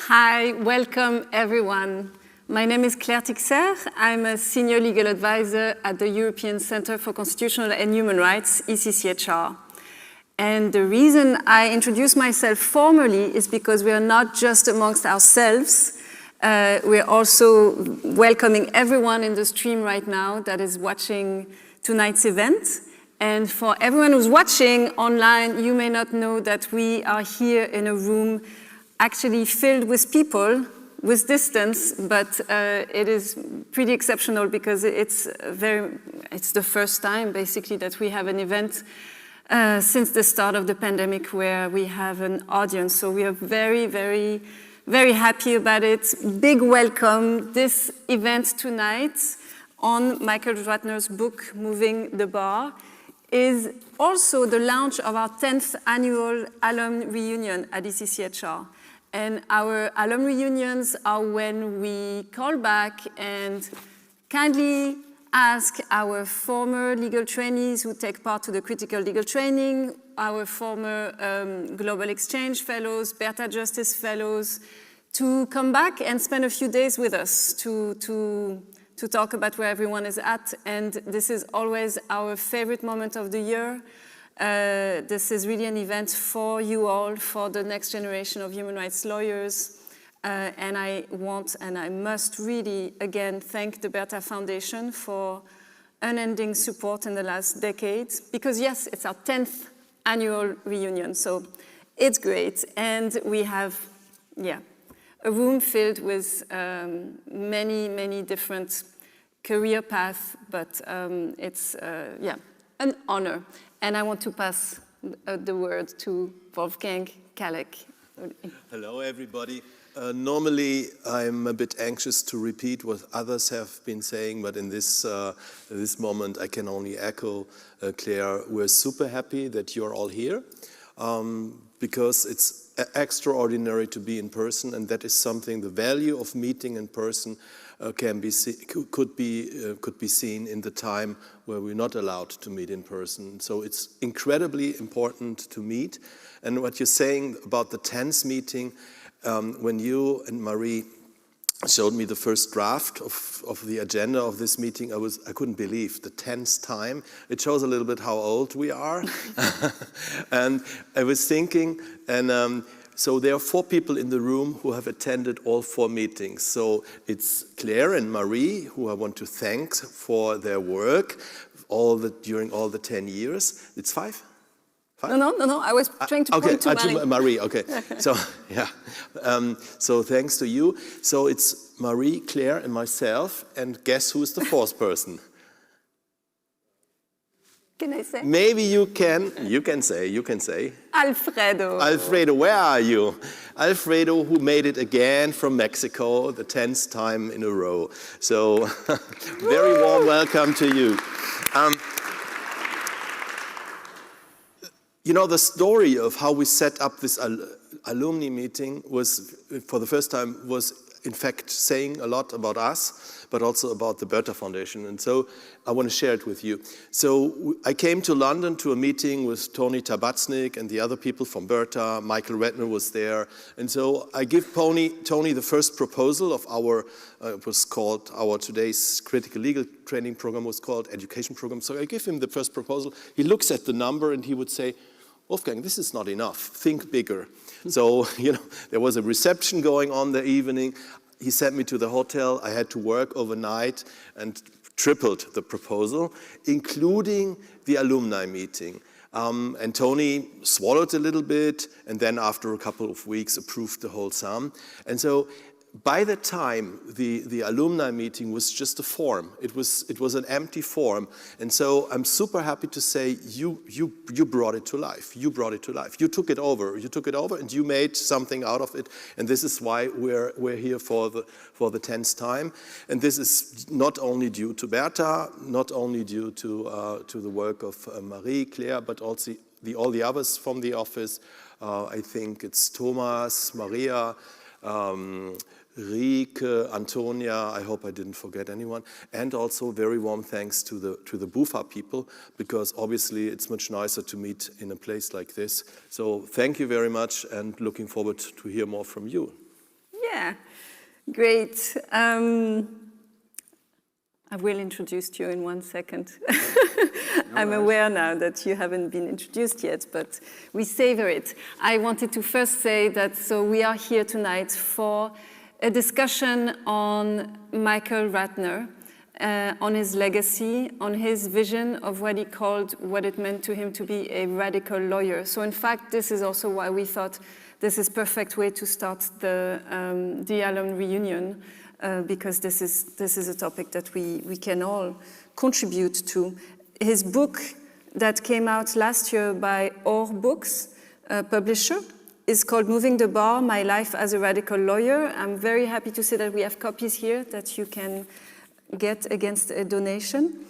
Hi, welcome everyone. My name is Claire Tixer. I'm a senior legal advisor at the European Centre for Constitutional and Human Rights, ECCHR. And the reason I introduce myself formally is because we are not just amongst ourselves. We're also welcoming everyone in the stream right now that is watching tonight's event. And for everyone who's watching online, you may not know that we are here in a room actually filled with people with distance, but it is pretty exceptional because it's the first time basically that we have an event since the start of the pandemic where we have an audience. So we are very, very, very happy about it. Big welcome. This event tonight on Michael Ratner's book, Moving the Bar, is also the launch of our 10th annual alum reunion at ECCHR. And our alum reunions are when we call back and kindly ask our former legal trainees who take part to the critical legal training, our former Global Exchange Fellows, Bertha Justice Fellows, to come back and spend a few days with us to talk about where everyone is at. And this is always our favorite moment of the year. This is really an event for you all, for the next generation of human rights lawyers. And I want and I must really, again, thank the Bertha Foundation for unending support in the last decade. Because yes, it's our 10th annual reunion, so it's great. And we have, a room filled with many, many different career paths, but it's, an honor. And I want to pass the word to Wolfgang Kalek. Hello, everybody. Normally, I'm a bit anxious to repeat what others have been saying, but in this moment, I can only echo Claire. We're super happy that you're all here because it's extraordinary to be in person, and that is something. The value of meeting in person could be seen in the time where we're not allowed to meet in person. So it's incredibly important to meet. And what you're saying about the 10th meeting, when you and Marie showed me the first draft of the agenda of this meeting, I couldn't believe the 10th time. It shows a little bit how old we are. And I was thinking, and so there are 4 people in the room who have attended all 4 meetings. So it's Claire and Marie, who I want to thank for their work during all the 10 years. It's 5? No, I was trying to point to Marie. Marie, okay. So, yeah. So thanks to you. So it's Marie, Claire, and myself, and guess who's the 4th person? Can I say? Maybe you can say. Alfredo. Alfredo, where are you? Alfredo, who made it again from Mexico, the 10th time in a row. So, very warm welcome to you. You know, the story of how we set up this alumni meeting was, for the first time, was in fact saying a lot about us, but also about the Bertha Foundation. And so I want to share it with you. So I came to London to a meeting with Tony Tabatsnik and the other people from Bertha. Michael Ratner was there. And so I give Tony the first proposal of our, it was called, our today's critical legal training program was called education program. So I give him the first proposal. He looks at the number and he would say, Wolfgang, this is not enough. Think bigger. So, there was a reception going on the evening. He sent me to the hotel. I had to work overnight and tripled the proposal, including the alumni meeting. And Tony swallowed a little bit, and then after a couple of weeks approved the whole sum. And so by the time the alumni meeting was just a form, it was an empty form, and so I'm super happy to say you brought it to life. You brought it to life. You took it over. You took it over, and you made something out of it. And this is why we're here for the 10th time. And this is not only due to Bertha, not only due to the work of Marie, Claire, but also all the others from the office. I think it's Thomas, Maria. Rieke, Antonia, I hope I didn't forget anyone, and also very warm thanks to the BUFA people, because obviously it's much nicer to meet in a place like this. So thank you very much, and looking forward to hear more from you. Yeah, great. I will introduce you in 1 second. I'm aware now that you haven't been introduced yet, but we savor it. I wanted to first say that, so we are here tonight for a discussion on Michael Ratner, on his legacy, on his vision of what he called, what it meant to him to be a radical lawyer. So in fact, this is also why we thought this is a perfect way to start the alum reunion, because this is a topic that we can all contribute to. His book that came out last year by Or Books, publisher, is called Moving the Bar, My Life as a Radical Lawyer. I'm very happy to say that we have copies here that you can get against a donation.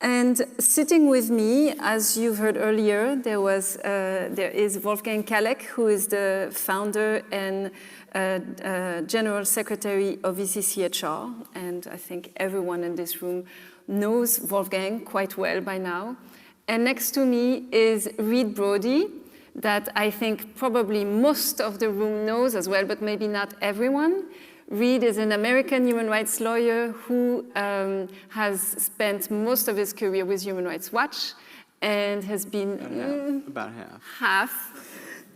And sitting with me, as you've heard earlier, there is Wolfgang Kalek, who is the founder and General Secretary of ECCHR, and I think everyone in this room knows Wolfgang quite well by now. And next to me is Reed Brody, that I think probably most of the room knows as well, but maybe not everyone. Reed is an American human rights lawyer who has spent most of his career with Human Rights Watch and has been about half,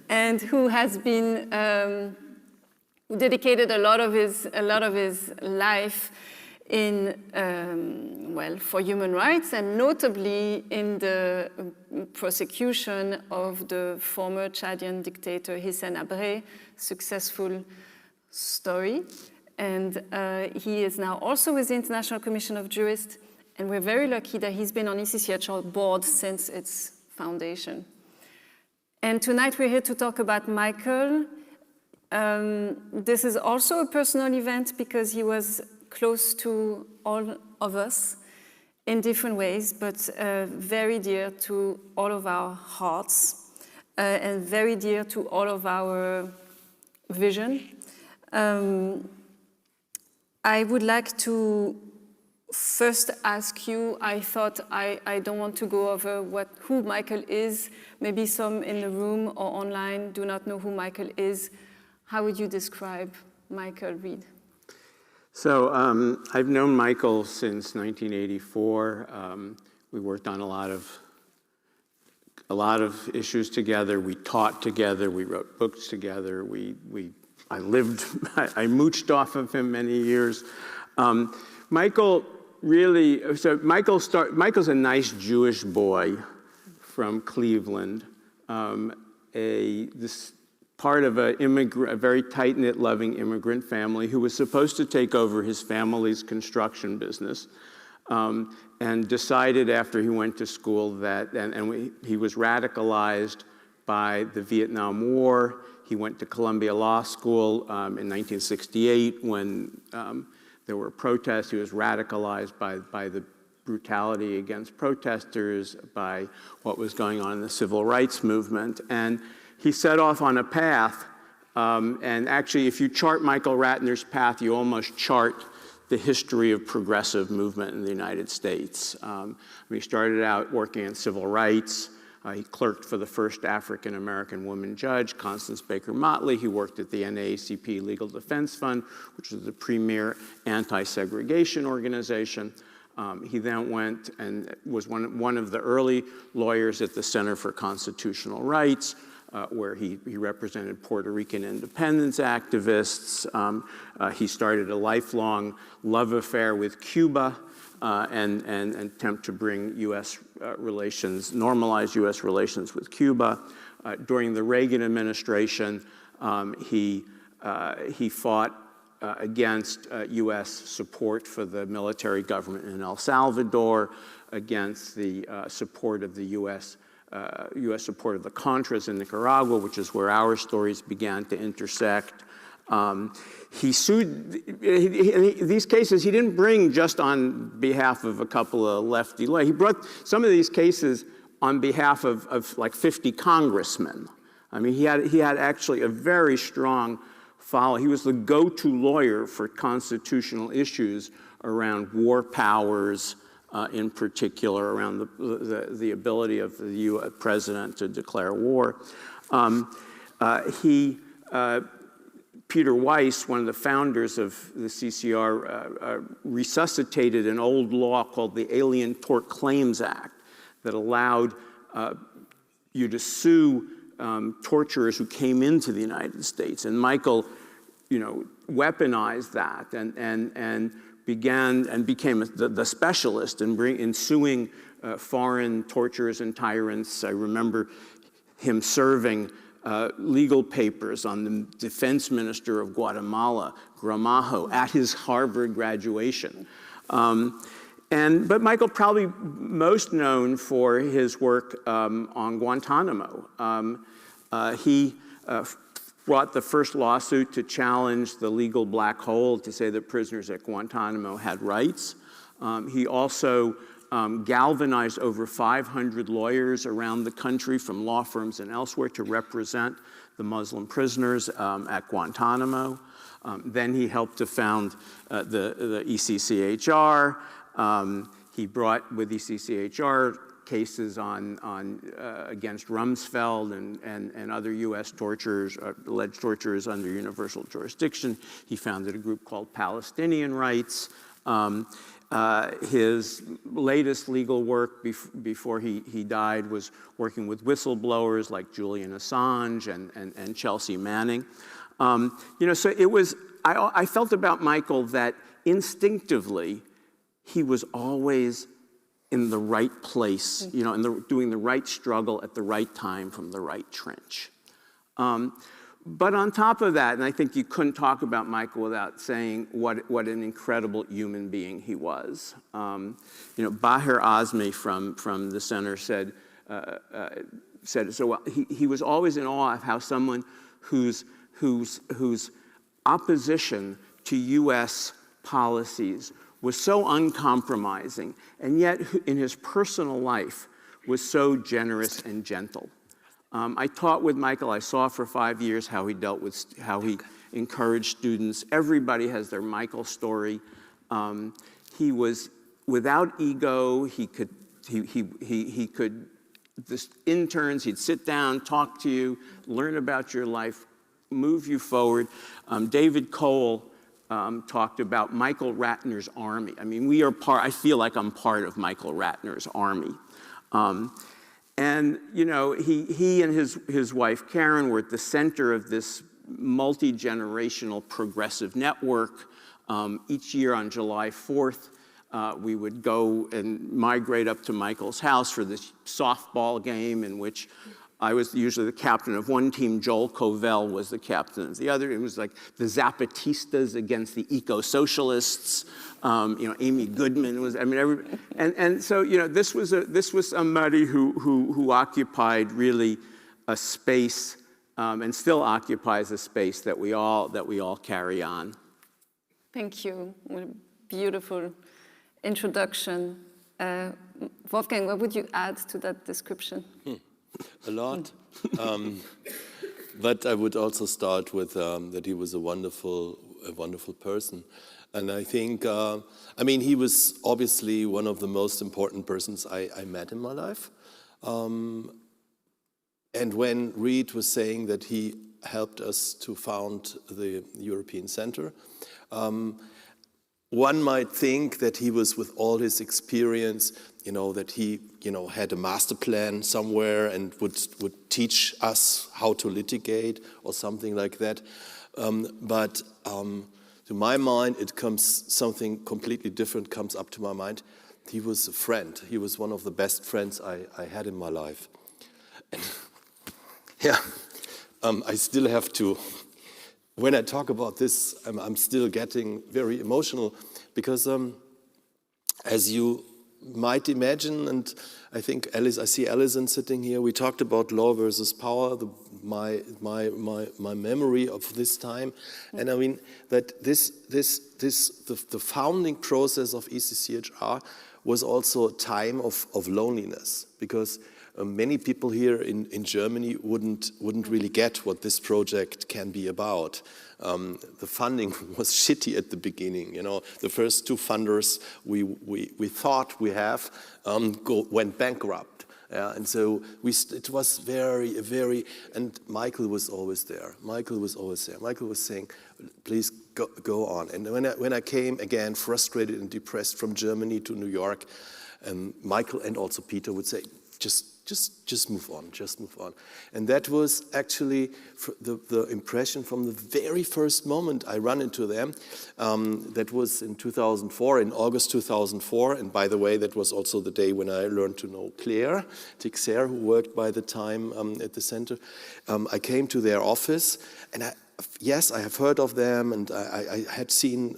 and who has been dedicated a lot of his life in well, for human rights, and notably in the prosecution of the former Chadian dictator Hissène Habré, successful story. And he is now also with the International Commission of Jurists, and we're very lucky that he's been on ECCHR board since its foundation. And tonight we're here to talk about Michael. This is also a personal event because he was close to all of us in different ways, but very dear to all of our hearts and very dear to all of our vision. I would like to first ask you, I thought I don't want to go over who Michael is. Maybe some in the room or online do not know who Michael is. How would you describe Michael, Reed? So I've known Michael since 1984. We worked on a lot of issues together. We taught together. We wrote books together. I mooched off of him many years. Michael's a nice Jewish boy from Cleveland, part of a very tight-knit, loving immigrant family who was supposed to take over his family's construction business, and decided after he went to school that, he was radicalized by the Vietnam War. He went to Columbia Law School in 1968 when there were protests. He was radicalized by the brutality against protesters, by what was going on in the civil rights movement. And he set off on a path, and actually if you chart Michael Ratner's path, you almost chart the history of progressive movement in the United States. He started out working on civil rights. He clerked for the first African-American woman judge, Constance Baker Motley. He worked at the NAACP Legal Defense Fund, which was the premier anti-segregation organization. He then went and was one of the early lawyers at the Center for Constitutional Rights, where he represented Puerto Rican independence activists. He started a lifelong love affair with Cuba and attempt to bring U.S. relations, normalize U.S. relations with Cuba. During the Reagan administration, he fought against U.S. support for the military government in El Salvador, against the support of the U.S. Support of the Contras in Nicaragua, which is where our stories began to intersect. He sued, these cases he didn't bring just on behalf of a couple of lefty lawyers. He brought some of these cases on behalf of like 50 congressmen. I mean, he had actually a very strong following. He was the go-to lawyer for constitutional issues around war powers, in particular, around the ability of the U.S. president to declare war. Peter Weiss, one of the founders of the CCR, resuscitated an old law called the Alien Tort Claims Act that allowed you to sue torturers who came into the United States. And Michael, weaponized that and became the specialist in suing foreign torturers and tyrants. I remember him serving legal papers on the defense minister of Guatemala, Gramajo, at his Harvard graduation. But Michael probably most known for his work on Guantanamo. He brought the first lawsuit to challenge the legal black hole, to say that prisoners at Guantanamo had rights. He also galvanized over 500 lawyers around the country from law firms and elsewhere to represent the Muslim prisoners at Guantanamo. Then he helped to found the ECCHR. He brought with ECCHR cases against Rumsfeld and other U.S. torturers, alleged torturers under universal jurisdiction. He founded a group called Palestinian Rights. His latest legal work before he died was working with whistleblowers like Julian Assange and Chelsea Manning. So it was, I felt about Michael that instinctively he was always in the right place, doing the right struggle at the right time from the right trench. But on top of that, and I think you couldn't talk about Michael without saying what an incredible human being he was. Bahir Azmi from the center said it so well. He was always in awe of how someone whose opposition to U.S. policies was so uncompromising, and yet in his personal life was so generous and gentle. I taught with Michael. I saw for 5 years how he how he encouraged students. Everybody has their Michael story. He was without ego. He could, the interns, he'd sit down, talk to you, learn about your life, move you forward. David Cole talked about Michael Ratner's army. I mean, I feel like I'm part of Michael Ratner's army. And he and his wife Karen were at the center of this multi-generational progressive network. Each year on July 4th, we would go and migrate up to Michael's house for this softball game in which I was usually the captain of one team. Joel Covell was the captain of the other. It was like the Zapatistas against the eco-socialists. Amy Goodman was. I mean, and so this was somebody who occupied really a space and still occupies a space that we all carry on. Thank you. What a beautiful introduction. Wolfgang, what would you add to that description? A lot. But I would also start with that he was a wonderful person. And I think, he was obviously one of the most important persons I met in my life. And when Reed was saying that he helped us to found the European Center, one might think that he was, with all his experience, that he, had a master plan somewhere and would teach us how to litigate or something like that. But to my mind, something completely different comes up to my mind. He was a friend. He was one of the best friends I had in my life. And I still have to. When I talk about this, I'm still getting very emotional because, as you might imagine, and I think I see Alison sitting here. We talked about law versus power. My memory of this time, and I mean that the founding process of ECCHR was also a time of loneliness because. Many people here in Germany wouldn't really get what this project can be about. The funding was shitty at the beginning. The first two funders we thought we have went bankrupt, And so it was very, and Michael was always there. Michael was saying, please go on. And when I came again, frustrated and depressed from Germany to New York, Michael and also Peter would say, just move on, just move on. And that was actually the impression from the very first moment I ran into them. That was in 2004, in August 2004. And by the way, that was also the day when I learned to know Claire Tixer, who worked by the time at the center. I came to their office, and yes, I have heard of them, and I had seen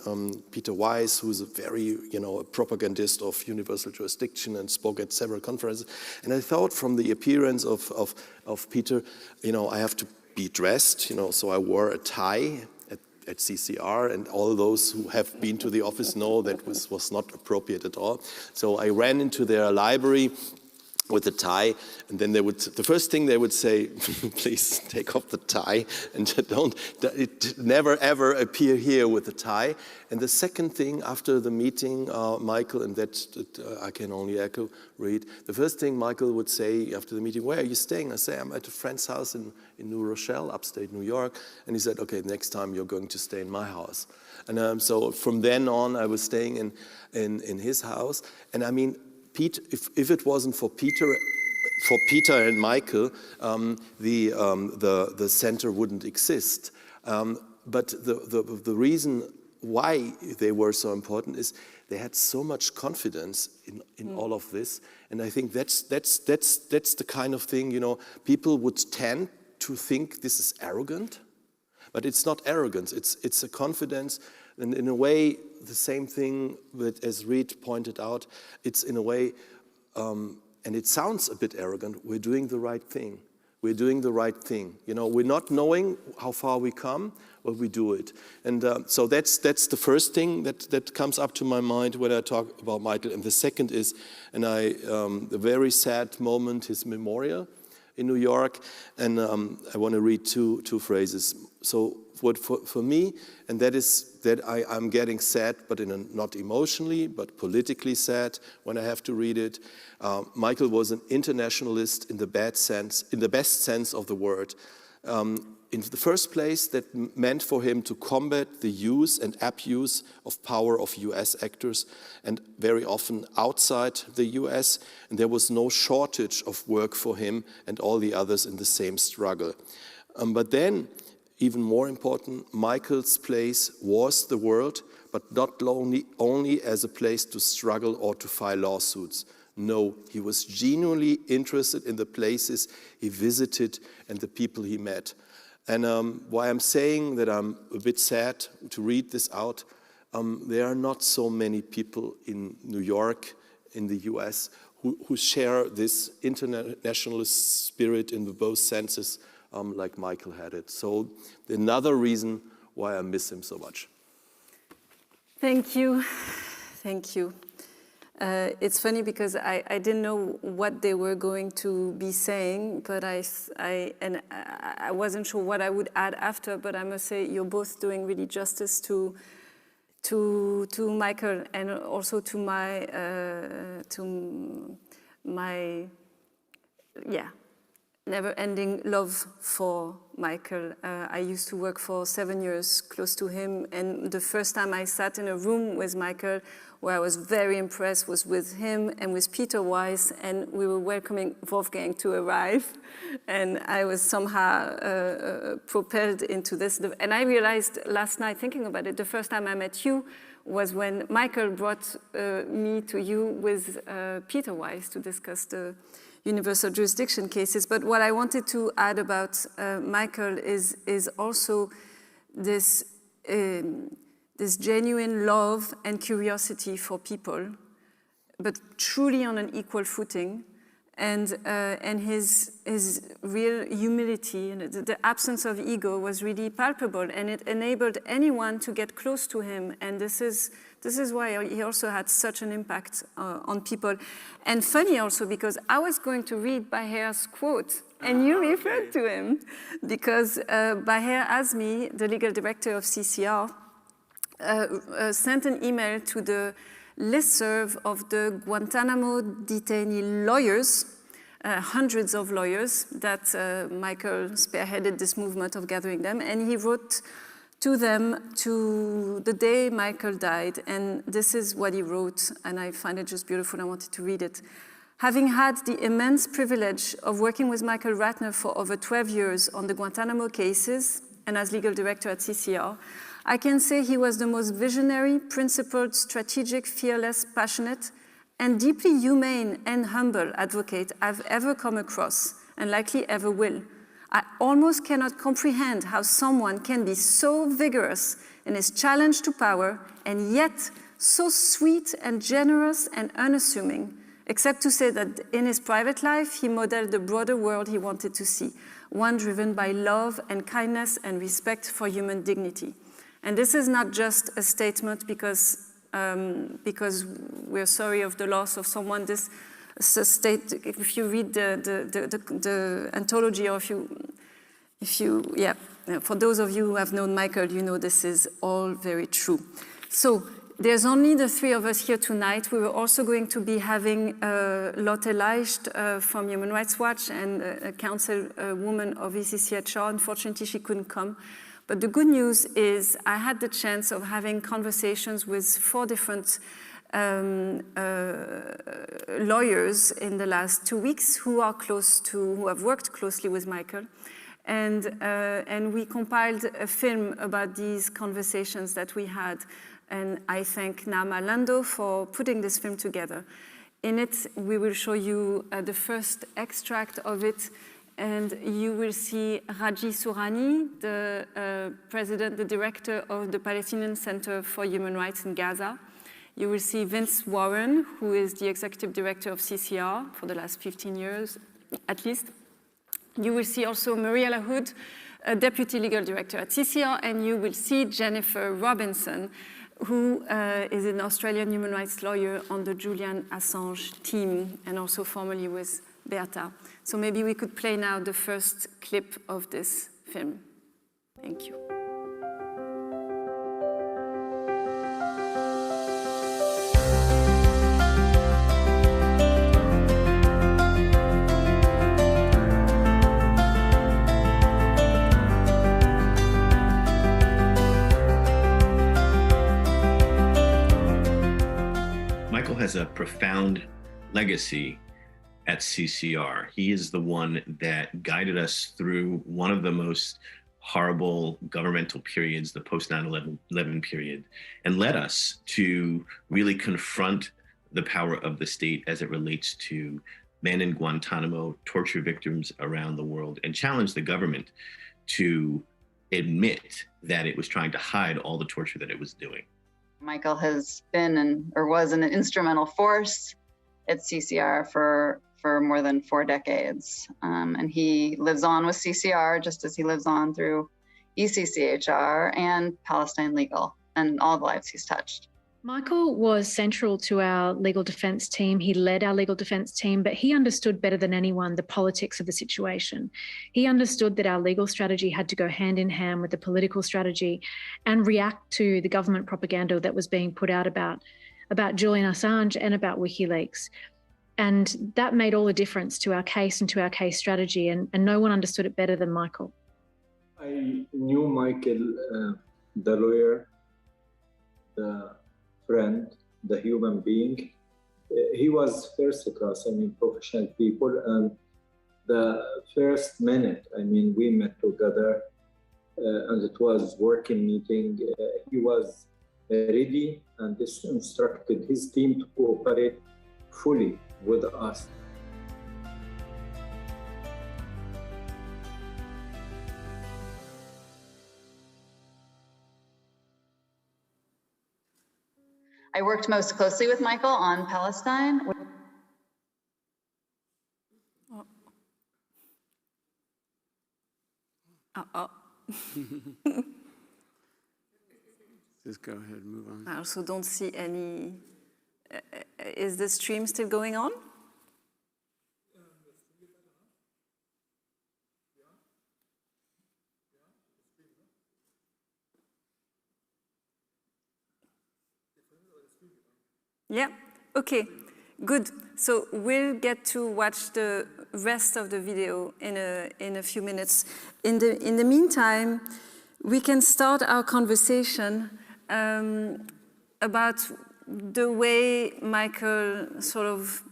Peter Weiss, who's a very, a propagandist of universal jurisdiction and spoke at several conferences. And I thought from the appearance of Peter, I have to be dressed, so I wore a tie at ECCHR, and all those who have been to the office know that was not appropriate at all. So I ran into their library with a tie, and then the first thing they would say, please take off the tie, and never ever appear here with a tie. And the second thing after the meeting, Michael, and that I can only read, the first thing Michael would say after the meeting, where are you staying? I say, I'm at a friend's house in New Rochelle, upstate New York. And he said, okay, next time you're going to stay in my house. And so from then on, I was staying in his house. And I mean, Pete, if it wasn't for Peter and Michael, the center wouldn't exist. But the reason why they were so important is they had so much confidence in all of this, and I think that's the kind of thing, people would tend to think this is arrogant, but it's not arrogance. It's a confidence. And in a way, the same thing that, as Reed pointed out, it's in a way, and it sounds a bit arrogant, we're doing the right thing. We're doing the right thing. We're not knowing how far we come, but we do it. And so that's the first thing that comes up to my mind when I talk about Michael. And the second is, the very sad moment, his memorial in New York. And I want to read two phrases. So what for me, and that is that I'm getting sad, but not emotionally, but politically sad when I have to read it. Michael was an internationalist in the best sense of the word. In the first place, that meant for him to combat the use and abuse of power of US actors, and very often outside the US, and there was no shortage of work for him and all the others in the same struggle. But then, even more important, Michael's place was the world, but not only as a place to struggle or to file lawsuits. No, he was genuinely interested in the places he visited and the people he met. And why I'm saying that I'm a bit sad to read this out, there are not so many people in New York, in the US, who share this internationalist spirit in both senses, like Michael had it. So another reason why I miss him so much. Thank you. Thank you. It's funny because I didn't know what they were going to be saying, but I wasn't sure what I would add after, but I must say you're both doing really justice to Michael and also to my never-ending love for Michael. I used to work for 7 years close to him, and the first time I sat in a room with Michael where I was very impressed was with him and with Peter Weiss, and we were welcoming Wolfgang to arrive, and I was somehow propelled into this. And I realized last night, thinking about it, the first time I met you was when Michael brought me to you with Peter Weiss to discuss the universal jurisdiction cases. But what I wanted to add about Michael is also this genuine love and curiosity for people, but truly on an equal footing, and his real humility and the absence of ego was really palpable, and it enabled anyone to get close to him. And this is why he also had such an impact on people. And funny also, because I was going to read Baher's quote, and you referred to him, because Baher Azmi, the legal director of ECCHR, sent an email to the listserv of the Guantanamo detainee lawyers hundreds of lawyers that Michael spearheaded this movement of gathering them, and he wrote to them to the day Michael died, and this is what he wrote, and I find it just beautiful, I wanted to read it. Having had the immense privilege of working with Michael Ratner for over 12 years on the Guantanamo cases and as legal director at ECCHR, I can say he was the most visionary, principled, strategic, fearless, passionate, and deeply humane and humble advocate I've ever come across, and likely ever will. I almost cannot comprehend how someone can be so vigorous in his challenge to power and yet so sweet and generous and unassuming, except to say that in his private life, he modeled the broader world he wanted to see, one driven by love and kindness and respect for human dignity. And this is not just a statement because we're sorry of the loss of someone. This is a state, if you read the anthology, or for those of you who have known Michael, you know this is all very true. So there's only the three of us here tonight. We were also going to be having Lotte Leicht from Human Rights Watch and a councilwoman of ECCHR. Unfortunately, she couldn't come. But the good news is I had the chance of having conversations with 4 different lawyers in the last 2 weeks who have worked closely with Michael. And we compiled a film about these conversations that we had. And I thank Nama Lando for putting this film together. In it, we will show you the first extract of it. And you will see Raji Sourani, the director of the Palestinian Center for Human Rights in Gaza. You will see Vince Warren, who is the executive director of CCR for the last 15 years, at least. You will see also Mariella Hood, a deputy legal director at CCR, and you will see Jennifer Robinson, who is an Australian human rights lawyer on the Julian Assange team, and also formerly with Beata. So maybe we could play now the first clip of this film. Thank you. Michael has a profound legacy at CCR. He is the one that guided us through one of the most horrible governmental periods, the post 9/11 period, and led us to really confront the power of the state as it relates to men in Guantanamo, torture victims around the world, and challenge the government to admit that it was trying to hide all the torture that it was doing. Michael has been was an instrumental force at CCR for more than 4 decades. And he lives on with CCR just as he lives on through ECCHR and Palestine Legal and all the lives he's touched. Michael was central to our legal defence team. He led our legal defence team, but he understood better than anyone the politics of the situation. He understood that our legal strategy had to go hand in hand with the political strategy and react to the government propaganda that was being put out about Julian Assange and about WikiLeaks. And that made all the difference to our case and to our case strategy, and no one understood it better than Michael. I knew Michael, the lawyer, the friend, the human being. He was first class, professional people. And the first minute, we met together and it was working meeting. He was ready and instructed his team to cooperate fully with us. I worked most closely with Michael on Palestine. Just go ahead and move on. I also don't see any. Is the stream still going on? Yeah, okay, good. So we'll get to watch the rest of the video in a few minutes. In the meantime, we can start our conversation about the way Michael sort of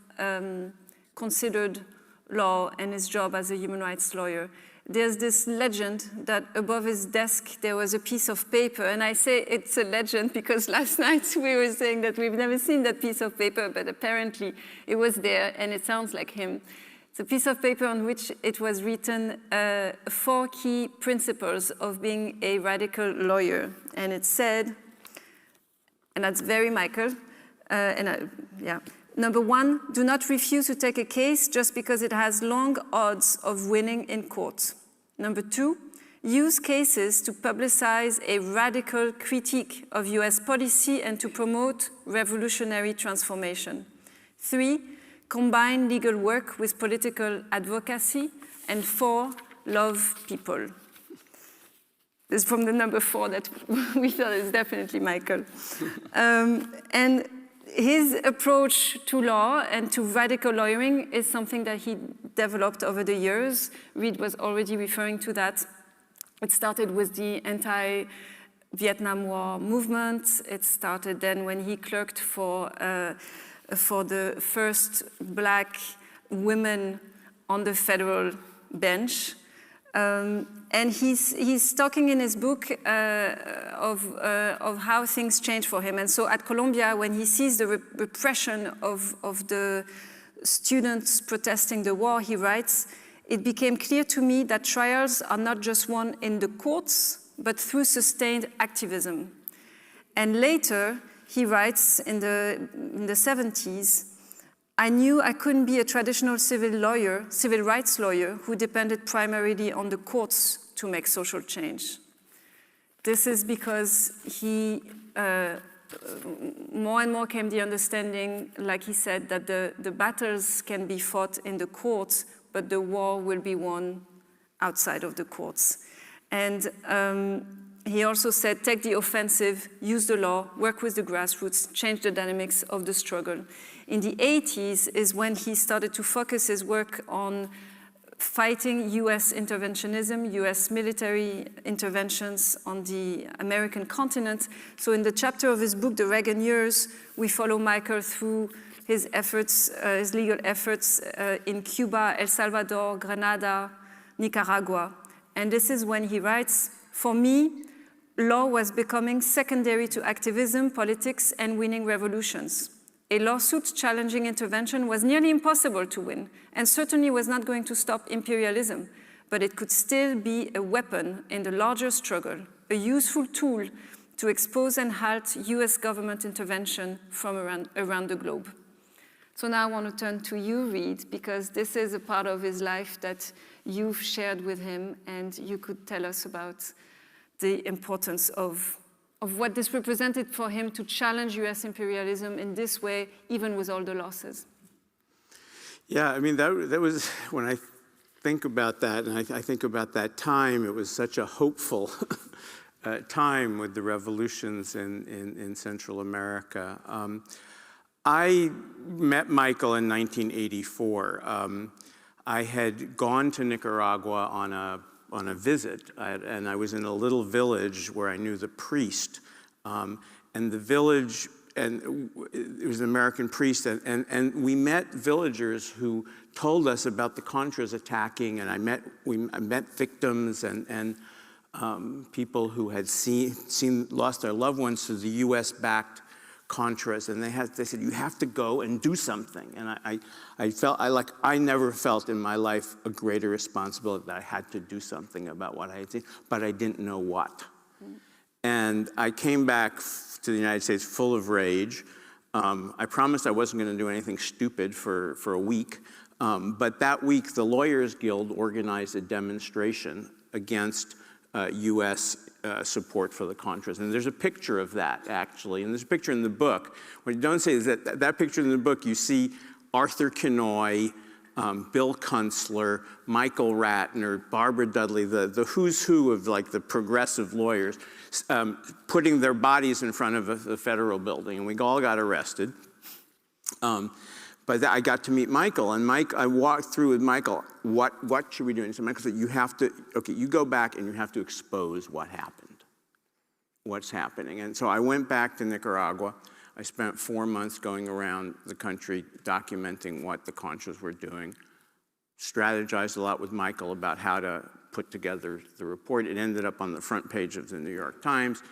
considered law and his job as a human rights lawyer. There's this legend that above his desk there was a piece of paper, and I say it's a legend because last night we were saying that we've never seen that piece of paper, but apparently it was there and it sounds like him. It's a piece of paper on which it was written 4 key principles of being a radical lawyer, and it said, and that's very Michael, Number 1, do not refuse to take a case just because it has long odds of winning in court. Number 2, use cases to publicize a radical critique of US policy and to promote revolutionary transformation. 3, combine legal work with political advocacy. And 4, love people. This is from the number 4 that we thought is definitely Michael. And his approach to law and to radical lawyering is something that he developed over the years. Reid was already referring to that. It started with the anti-Vietnam War movement. It started then when he clerked for the first black women on the federal bench. And he's talking in his book of how things change for him. And so at Colombia, when he sees the repression of the students protesting the war, he writes, "It became clear to me that trials are not just won in the courts, but through sustained activism." And later, he writes in the 70s, "I knew I couldn't be a traditional civil rights lawyer who depended primarily on the courts to make social change." This is because he more and more came the understanding, like he said, that the battles can be fought in the courts, but the war will be won outside of the courts. And he also said, take the offensive, use the law, work with the grassroots, change the dynamics of the struggle. In the 80s is when he started to focus his work on fighting US interventionism, US military interventions on the American continent. So in the chapter of his book, The Reagan Years, we follow Michael through his efforts, his legal efforts in Cuba, El Salvador, Grenada, Nicaragua. And this is when he writes, "For me, law was becoming secondary to activism, politics, and winning revolutions. A lawsuit challenging intervention was nearly impossible to win, and certainly was not going to stop imperialism, but it could still be a weapon in the larger struggle, a useful tool to expose and halt US government intervention from around the globe." So now I want to turn to you, Reid, because this is a part of his life that you've shared with him, and you could tell us about the importance of what this represented for him to challenge US imperialism in this way, even with all the losses. Yeah, I mean, that was, when I think about that, and I think about that time, it was such a hopeful time with the revolutions in Central America. I met Michael in 1984. I had gone to Nicaragua on a visit, and I was in a little village where I knew the priest, and the village, and it was an American priest, and we met villagers who told us about the Contras attacking, and I met victims and people who had lost their loved ones to the US-backed Contras, and they said, "You have to go and do something." And I never felt in my life a greater responsibility that I had to do something about what I had seen, but I didn't know what. And I came back to the United States full of rage. I promised I wasn't going to do anything stupid for a week, but that week the Lawyers Guild organized a demonstration against US support for the Contras. And there's a picture of that, actually. And there's a picture in the book. What you don't say is that picture in the book, you see Arthur Kenoy, Bill Kunstler, Michael Ratner, Barbara Dudley, the who's who of like the progressive lawyers, putting their bodies in front of the federal building. And we all got arrested. But I got to meet Michael, and I walked through with Michael, what should we do? And so Michael said, you have to, okay, you go back and you have to expose what happened, what's happening. And so I went back to Nicaragua. I spent 4 months going around the country documenting what the Contras were doing, strategized a lot with Michael about how to put together the report. It ended up on the front page of the New York Times.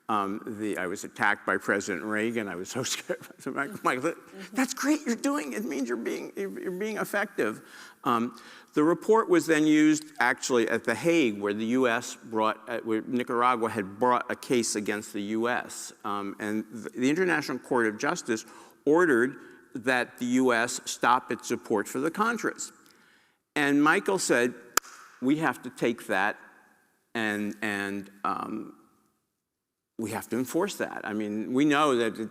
I was attacked by President Reagan. I was so scared. So Michael, that's great, you're doing it. It means you're being effective. The report was then used actually at The Hague, where the U.S. where Nicaragua had brought a case against the U.S. And the International Court of Justice ordered that the U.S. stop its support for the Contras. And Michael said, we have to take that and we have to enforce that. I mean, we know that,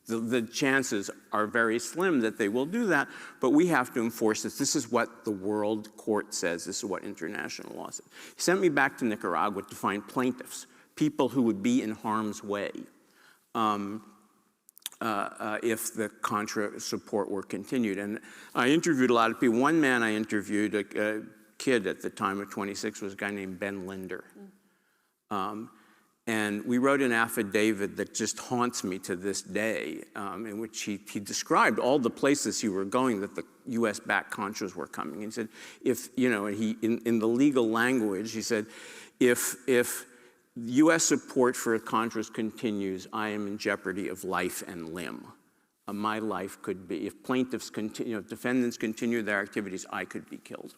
the chances are very slim that they will do that, but we have to enforce this. This is what the World Court says. This is what international law says. He sent me back to Nicaragua to find plaintiffs, people who would be in harm's way if the Contra support were continued. And I interviewed a lot of people. One man I interviewed, a kid at the time of 26, was a guy named Ben Linder. And we wrote an affidavit that just haunts me to this day, in which he described all the places he were going that the U.S.-backed Contras were coming. He said, in the legal language, he said, if U.S. support for Contras continues, I am in jeopardy of life and limb. My life could be, if plaintiffs continue, if defendants continue their activities, I could be killed.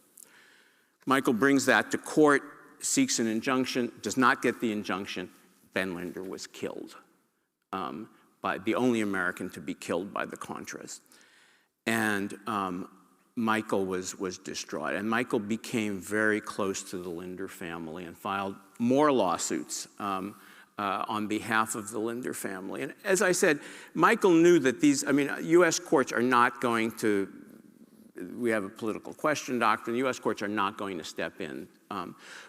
Michael brings that to court, seeks an injunction, does not get the injunction. Ben Linder was killed, by the only American to be killed by the Contras. And Michael was distraught. And Michael became very close to the Linder family and filed more lawsuits on behalf of the Linder family. And as I said, Michael knew that U.S. courts are not going to, we have a political question doctrine, U.S. courts are not going to step in.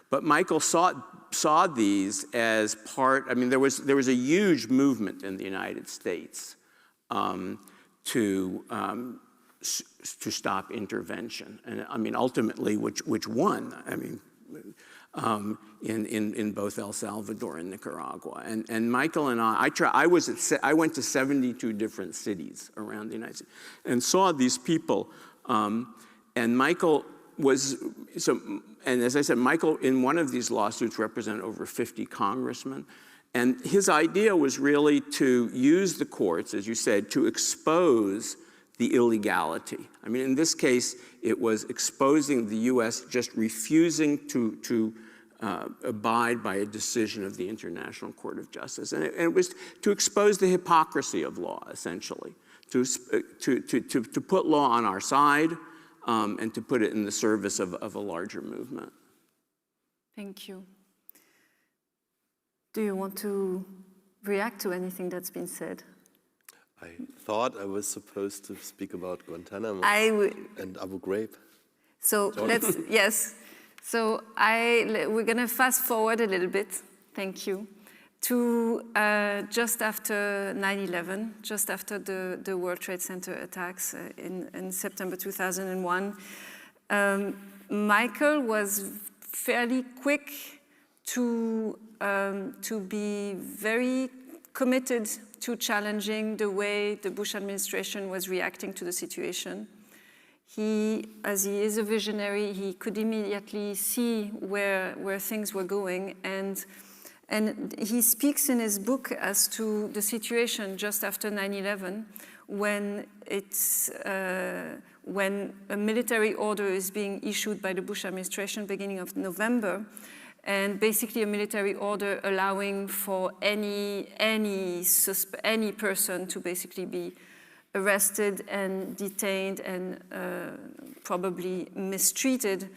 But Michael saw these as part, there was a huge movement in the United States to stop intervention. And ultimately, which won, in both El Salvador and Nicaragua. And Michael and I went to 72 different cities around the United States and saw these people. And Michael and as I said, Michael, in one of these lawsuits, represented over 50 congressmen. And his idea was really to use the courts, as you said, to expose the illegality. In this case, it was exposing the U.S. just refusing to abide by a decision of the International Court of Justice. And it was to expose the hypocrisy of law, essentially, to put law on our side, and to put it in the service of a larger movement. Thank you. Do you want to react to anything that's been said? I thought I was supposed to speak about Guantanamo and Abu Ghraib. So yes. So we're going to fast forward a little bit, thank you, to just after 9/11, just after the World Trade Center attacks in September 2001. Michael was fairly quick to be very committed to challenging the way the Bush administration was reacting to the situation. He, as he is a visionary, he could immediately see where things were going, and he speaks in his book as to the situation just after 9/11, when a military order is being issued by the Bush administration beginning of November, and basically a military order allowing for any person to basically be arrested and detained and probably mistreated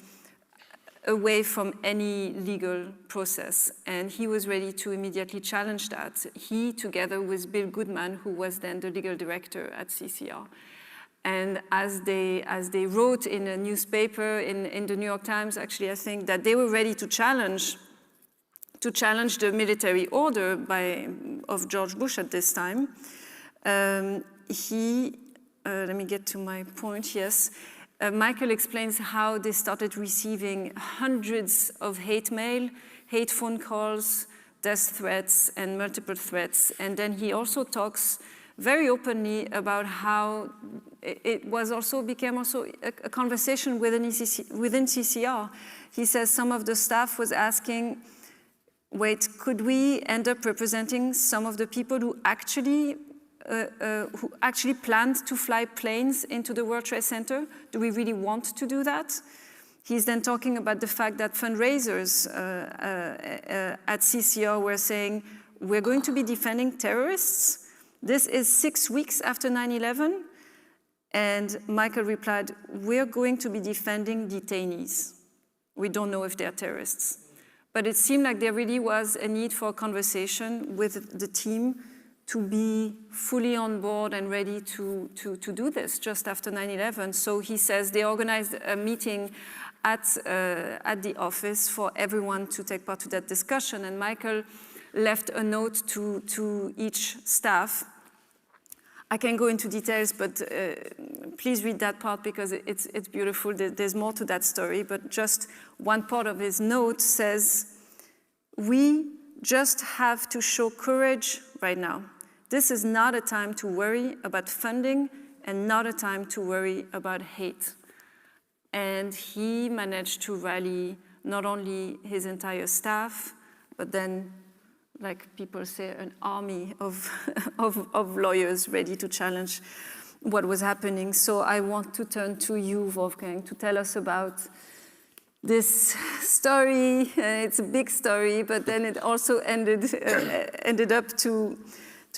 away from any legal process. And he was ready to immediately challenge that. He, together with Bill Goodman, who was then the legal director at CCR. And as they wrote in a newspaper, in the New York Times, actually, I think that they were ready to challenge the military order of George Bush at this time. He let me get to my point, yes. Michael explains how they started receiving hundreds of hate mail, hate phone calls, death threats, and multiple threats. And then he also talks very openly about how it was also became also a conversation within CCR. He says some of the staff was asking, wait, could we end up representing some of the people who actually planned to fly planes into the World Trade Center? Do we really want to do that? He's then talking about the fact that fundraisers at CCR were saying, we're going to be defending terrorists. This is 6 weeks after 9/11. And Michael replied, we're going to be defending detainees. We don't know if they're terrorists. But it seemed like there really was a need for a conversation with the team to be fully on board and ready to do this just after 9/11. So he says they organized a meeting at the office for everyone to take part to that discussion. And Michael left a note to each staff. I can go into details, but please read that part because it's beautiful. There's more to that story, but just one part of his note says, we just have to show courage right now. This is not a time to worry about funding and not a time to worry about hate. And he managed to rally not only his entire staff, but then, like people say, an army of lawyers ready to challenge what was happening. So I want to turn to you, Wolfgang, to tell us about this story. It's a big story, but then it also ended up to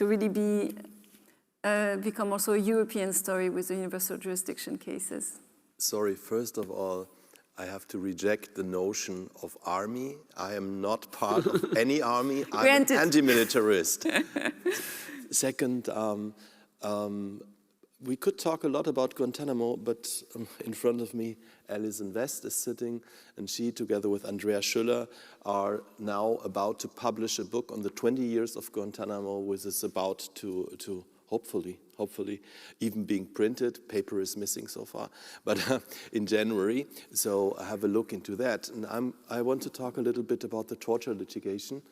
really become also a European story with the universal jurisdiction cases. Sorry, first of all, I have to reject the notion of army. I am not part of any army. I'm an anti-militarist. Second, we could talk a lot about Guantanamo, but in front of me, Alison West is sitting, and she, together with Andrea Schüller, are now about to publish a book on the 20 years of Guantanamo, which is about to hopefully even being printed. Paper is missing so far, but in January. So have a look into that. And I want to talk a little bit about the torture litigation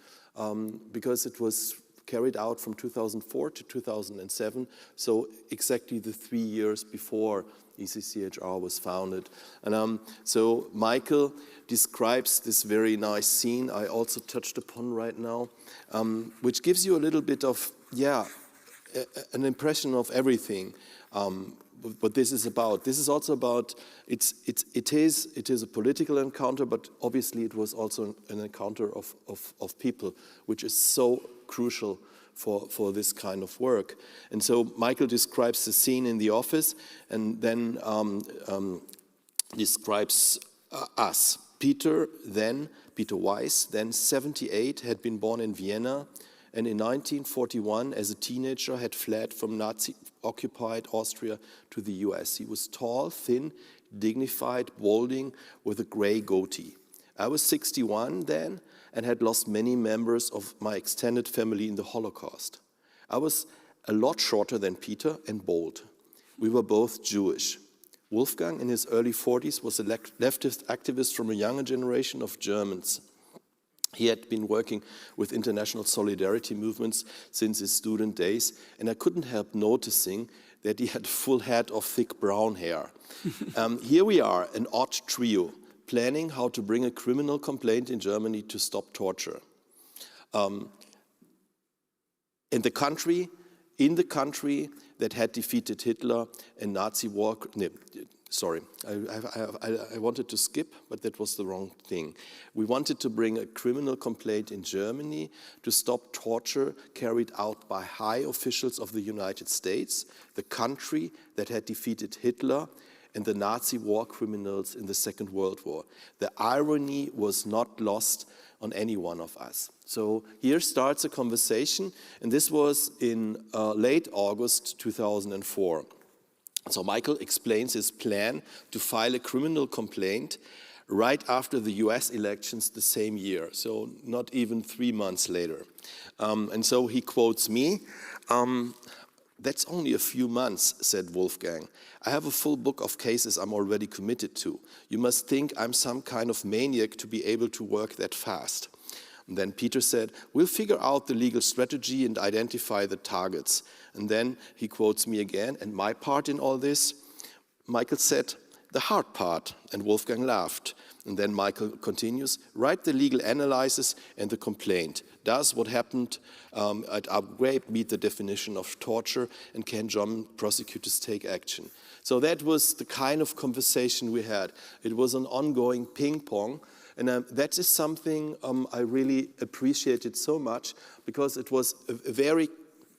because it was carried out from 2004 to 2007, so exactly the 3 years before ECCHR was founded. And so Michael describes this very nice scene I also touched upon right now, which gives you a little bit of, an impression of everything, what this is about. This is also about, it is a political encounter, but obviously it was also an encounter of people, which is so crucial for this kind of work. And so Michael describes the scene in the office and then describes us. Peter Weiss, then 78, had been born in Vienna, and in 1941, as a teenager, had fled from Nazi-occupied Austria to the US. He was tall, thin, dignified, balding, with a gray goatee. I was 61 then and had lost many members of my extended family in the Holocaust. I was a lot shorter than Peter and bald. We were both Jewish. Wolfgang, in his early 40s, was a leftist activist from a younger generation of Germans. He had been working with international solidarity movements since his student days, and I couldn't help noticing that he had a full head of thick brown hair. Here we are, an odd trio, planning how to bring a criminal complaint in Germany to stop torture. In the country that had defeated Hitler and Nazi war. I wanted to skip, but that was the wrong thing. We wanted to bring a criminal complaint in Germany to stop torture carried out by high officials of the United States, the country that had defeated Hitler and the Nazi war criminals in the Second World War. The irony was not lost on any one of us. So here starts a conversation, and this was in late August 2004. So Michael explains his plan to file a criminal complaint right after the US elections the same year, so not even 3 months later. And so he quotes me, That's only a few months, said Wolfgang. I have a full book of cases I'm already committed to. You must think I'm some kind of maniac to be able to work that fast. And then Peter said, we'll figure out the legal strategy and identify the targets. And then he quotes me again, and my part in all this? Michael said, the hard part, and Wolfgang laughed. And then Michael continues, write the legal analysis and the complaint. Does what happened at Abu Ghraib meet the definition of torture, and can German prosecutors take action? So that was the kind of conversation we had. It was an ongoing ping pong, and that is something I really appreciated so much, because it was a very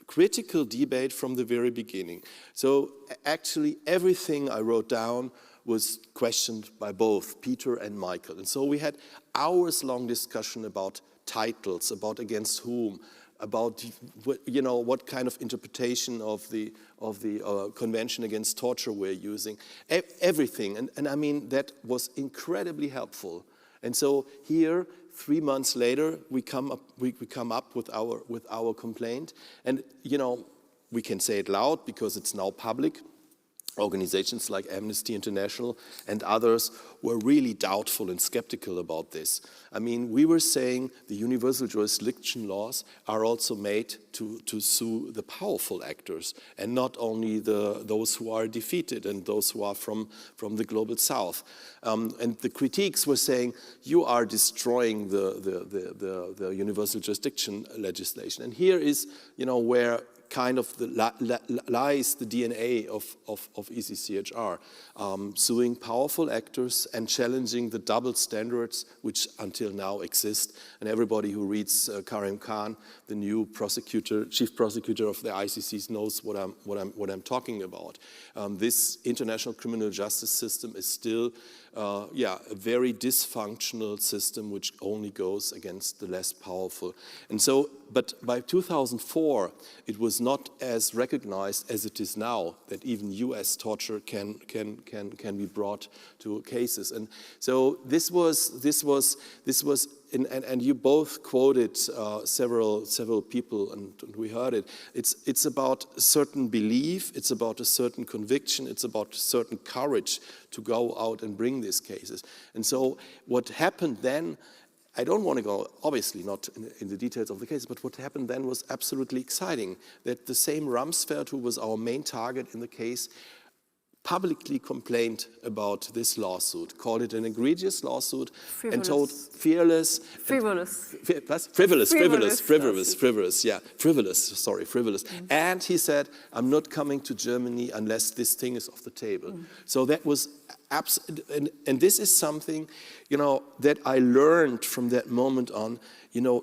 critical debate from the very beginning. So actually everything I wrote down was questioned by both Peter and Michael. And so we had hours-long discussion about titles, about against whom, about what kind of interpretation of the Convention Against Torture we're using, everything. And I mean, that was incredibly helpful. And so here, 3 months later, we come up with our complaint, and we can say it loud because it's now public. Organizations like Amnesty International and others were really doubtful and skeptical about this. I mean, we were saying the universal jurisdiction laws are also made to sue the powerful actors, and not only those who are defeated and those who are from the global south. And the critiques were saying, you are destroying the universal jurisdiction legislation. And here is, where kind of lies the DNA of ECCHR, suing powerful actors and challenging the double standards which until now exist. And everybody who reads Karim Khan, the new chief prosecutor of the ICC, knows what I'm talking about. This international criminal justice system is still a very dysfunctional system which only goes against the less powerful. And so, but by 2004, it was not as recognized as it is now that even US torture can be brought to cases. And so this was, and you both quoted several people, and we heard it. It's about a certain belief, it's about a certain conviction, it's about a certain courage to go out and bring these cases. And so what happened then, I don't want to go, obviously not in the details of the case, but what happened then was absolutely exciting. That the same Rumsfeld, who was our main target in the case, publicly complained about this lawsuit, called it an egregious lawsuit, Frivolous. and told frivolous, And he said, I'm not coming to Germany unless this thing is off the table. So that was and this is something, that I learned from that moment on.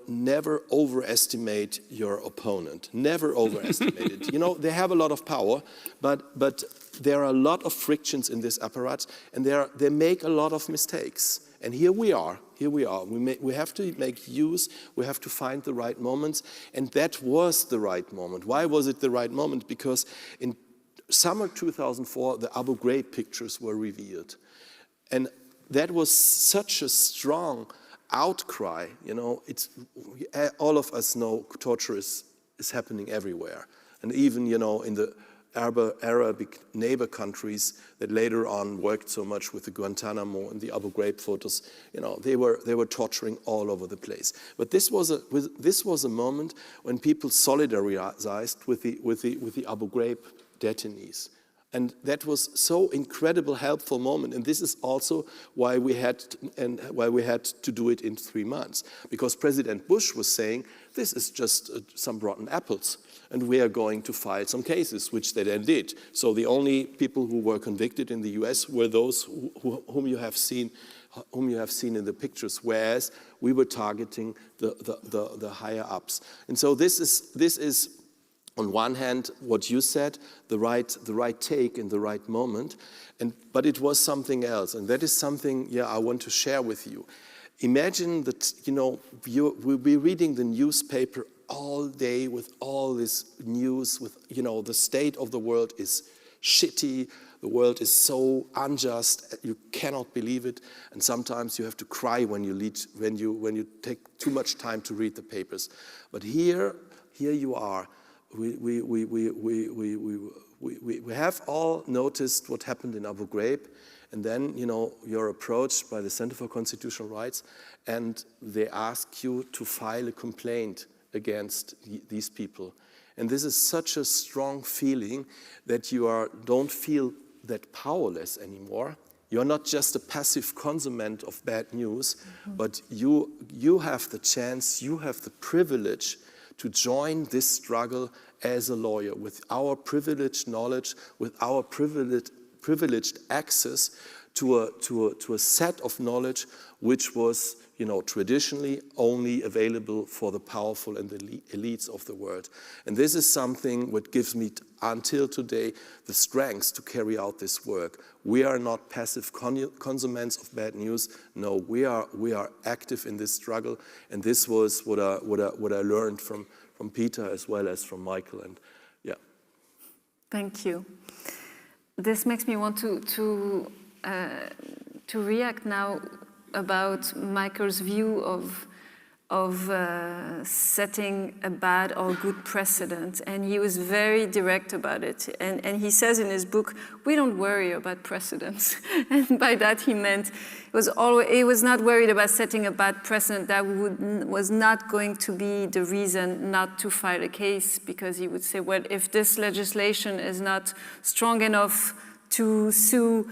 Never overestimate your opponent. Never overestimate it. They have a lot of power, but there are a lot of frictions in this apparatus, and they make a lot of mistakes. And here we are. We have to make use, we have to find the right moments, and that was the right moment. Why was it the right moment? Because in summer 2004, the Abu Ghraib pictures were revealed. And that was such a strong outcry. All of us know torture is happening everywhere. And even, in the Arabic neighbor countries that later on worked so much with the Guantanamo and the Abu Ghraib photos, they were torturing all over the place. But this was a moment when people solidarized with the Abu Ghraib detainees. And that was so incredible, helpful moment. And this is also why we had to do it in 3 months, because President Bush was saying, this is just some rotten apples, and we are going to file some cases, which they then did. So the only people who were convicted in the US were those whom you have seen in the pictures, whereas we were targeting the higher ups. And so this is on one hand, what you said, the right take in the right moment, but it was something else, and that is something, I want to share with you. Imagine that, we'll be reading the newspaper all day with all this news, with, the state of the world is shitty, the world is so unjust, you cannot believe it, and sometimes you have to cry when you take too much time to read the papers. But here you are, we have all noticed what happened in Abu Ghraib, and then, you know, you're approached by the Center for Constitutional Rights, and they ask you to file a complaint against these people. And this is such a strong feeling that you don't feel that powerless anymore. You're not just a passive consummate of bad news, but you have the chance, you have the privilege to join this struggle as a lawyer with our privileged knowledge, with our privileged access to a set of knowledge which was, you know, traditionally only available for the powerful and the elites of the world. And this is something what gives me, until today, the strength to carry out this work. We are not passive consumers of bad news. No, we are active in this struggle. And this was what I learned from Peter as well as from Michael. And yeah. Thank you. This makes me want to react now about Michael's view of setting a bad or good precedent, and he was very direct about it. And he says in his book, we don't worry about precedents. And by that he meant he was not worried about setting a bad precedent that was not going to be the reason not to file a case, because he would say, well, if this legislation is not strong enough to sue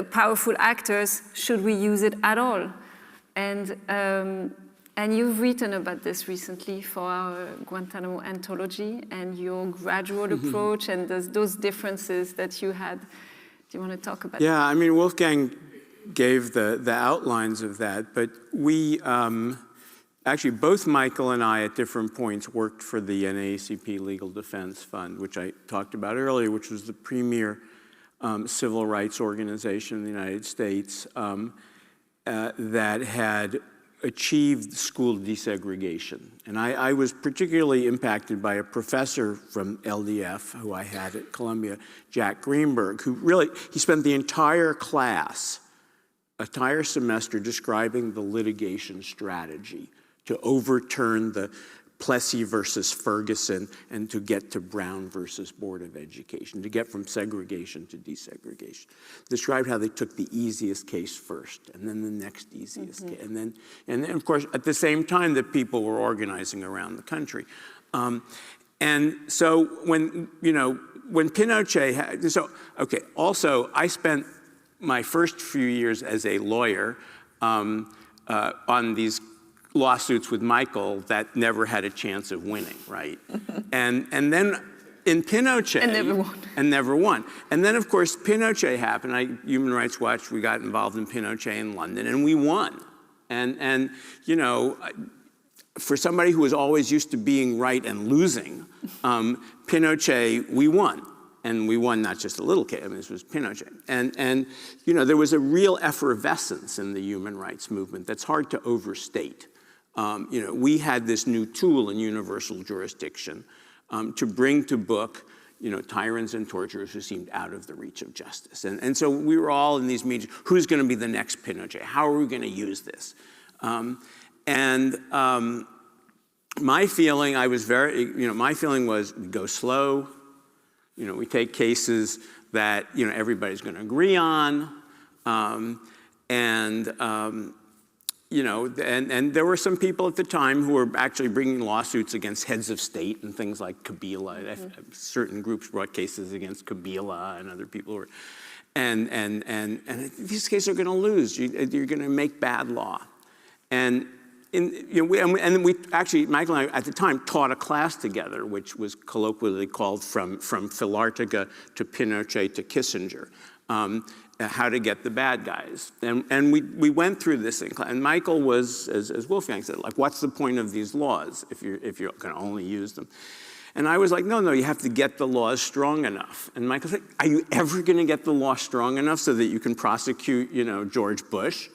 powerful actors, should we use it at all? And you've written about this recently for our Guantanamo anthology, and your gradual approach and those differences that you had. Do you want to talk about that? Yeah, I mean, Wolfgang gave the outlines of that, but we, actually both Michael and I at different points worked for the NAACP Legal Defense Fund, which I talked about earlier, which was the premier civil rights organization in the United States that had achieved school desegregation. And I was particularly impacted by a professor from LDF who I had at Columbia, Jack Greenberg, who really, he spent the entire class, entire semester describing the litigation strategy to overturn the Plessy versus Ferguson and to get to Brown versus Board of Education, to get from segregation to desegregation. Described how they took the easiest case first and then the next easiest case. And then of course, at the same time that people were organizing around the country. And so when Pinochet had, also I spent my first few years as a lawyer on these lawsuits with Michael that never had a chance of winning, right? and then in Pinochet... And never won. And never won. And then, of course, Pinochet happened. Human Rights Watch, we got involved in Pinochet in London, and we won. And you know, for somebody who was always used to being right and losing, Pinochet, we won. And we won not just a little case, I mean, this was Pinochet. And you know, there was a real effervescence in the human rights movement that's hard to overstate. You know, we had this new tool in universal jurisdiction to bring to book, you know, tyrants and torturers who seemed out of the reach of justice. And so we were all in these meetings, who's going to be the next Pinochet? How are we going to use this? My feeling, my feeling was we go slow, you know, we take cases that, you know, everybody's going to agree on, you know, and there were some people at the time who were actually bringing lawsuits against heads of state and things like Kabila. Certain groups brought cases against Kabila and other people were, and these cases are going to lose. You're going to make bad law, and we actually, Michael and I at the time taught a class together, which was colloquially called From Filartiga to Pinochet to Kissinger. How to get the bad guys. And we went through this in class. And Michael was, as Wolfgang said, like, what's the point of these laws if you're going to only use them? And I was like, no, you have to get the laws strong enough. And Michael said, are you ever going to get the law strong enough so that you can prosecute, you know, George Bush?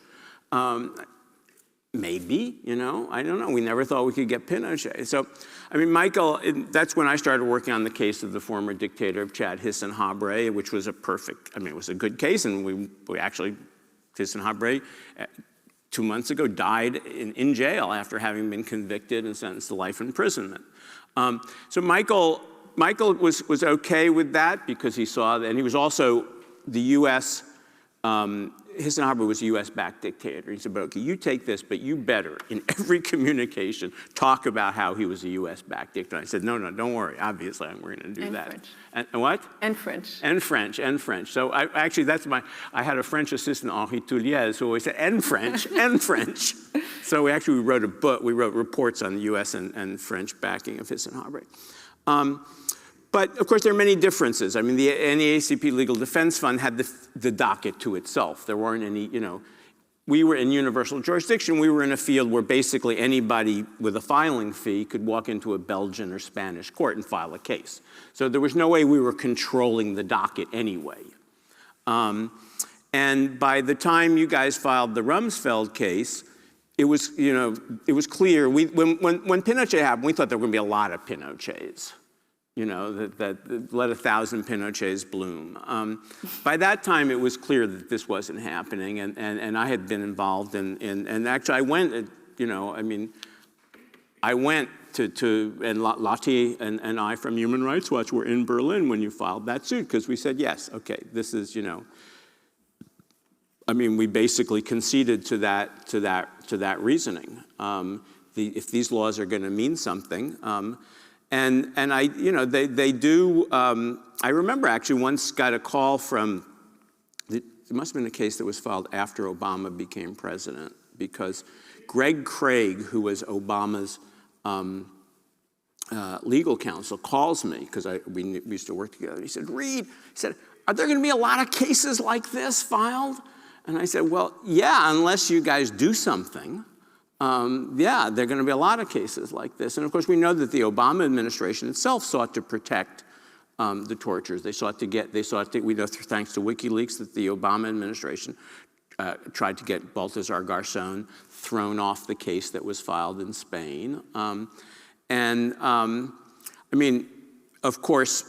Maybe, you know, I don't know. We never thought we could get Pinochet. So, I mean, Michael, that's when I started working on the case of the former dictator of Chad, Hissène Habré, which was it was a good case, and we actually, Hissène Habré, 2 months ago, died in jail after having been convicted and sentenced to life imprisonment. So Michael was okay with that because he saw that, and he was also the U.S. Eisenhower was a U.S.-backed dictator. He said, but okay, you take this, but you better, in every communication, talk about how he was a U.S.-backed dictator. I said, no, don't worry. Obviously, we're going to do that. French. And what? And French. And French, and French. So actually, I had a French assistant, Henri Touliez, who always said, and French, and French. So we wrote a book. We wrote reports on the U.S. and French backing of Eisenhower. But of course, there are many differences. I mean, the NAACP Legal Defense Fund had the docket to itself. There weren't any, we were in universal jurisdiction. We were in a field where basically anybody with a filing fee could walk into a Belgian or Spanish court and file a case. So there was no way we were controlling the docket anyway. And by the time you guys filed the Rumsfeld case, it was clear. When Pinochet happened, we thought there were going to be a lot of Pinochets. That let 1,000 Pinochets bloom. By that time, it was clear that this wasn't happening, and I had been involved and actually I went, I went to and Lottie and I from Human Rights Watch were in Berlin when you filed that suit, because we said, yes, okay, this is, we basically conceded to that reasoning. If these laws are going to mean something, and they do. I remember actually once got a call from. It must have been a case that was filed after Obama became president, because Greg Craig, who was Obama's legal counsel, calls me because we used to work together. He said, "Reed," he said, "are there going to be a lot of cases like this filed?" And I said, "Well, yeah, unless you guys do something." Yeah, there are going to be a lot of cases like this. And of course, we know that the Obama administration itself sought to protect the torturers. We know thanks to WikiLeaks that the Obama administration tried to get Baltasar Garzón thrown off the case that was filed in Spain. Of course,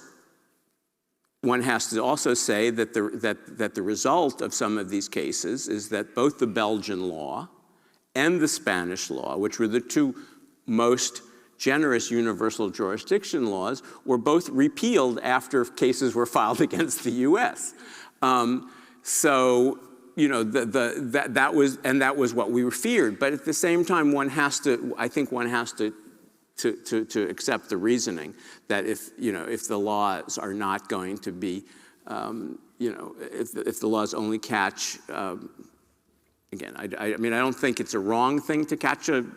one has to also say that the result of some of these cases is that both the Belgian law and the Spanish law, which were the two most generous universal jurisdiction laws, were both repealed after cases were filed against the U.S. That was what we feared. But at the same time, I think one has to accept the reasosoning that if the laws are not going to be, if the laws only catch. Again, I don't think it's a wrong thing to catch an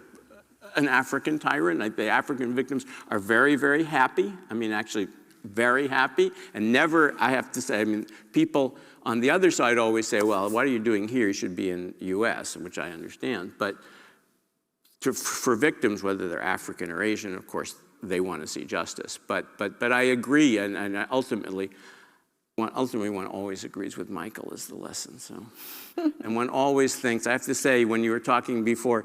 African tyrant. The African victims are very, very happy. Actually, very happy. And never, I have to say, people on the other side always say, well, what are you doing here? You should be in the U.S., which I understand. But for victims, whether they're African or Asian, of course, they want to see justice. But I agree, and ultimately, one always agrees with Michael is the lesson. So, and one always thinks. I have to say, when you were talking before,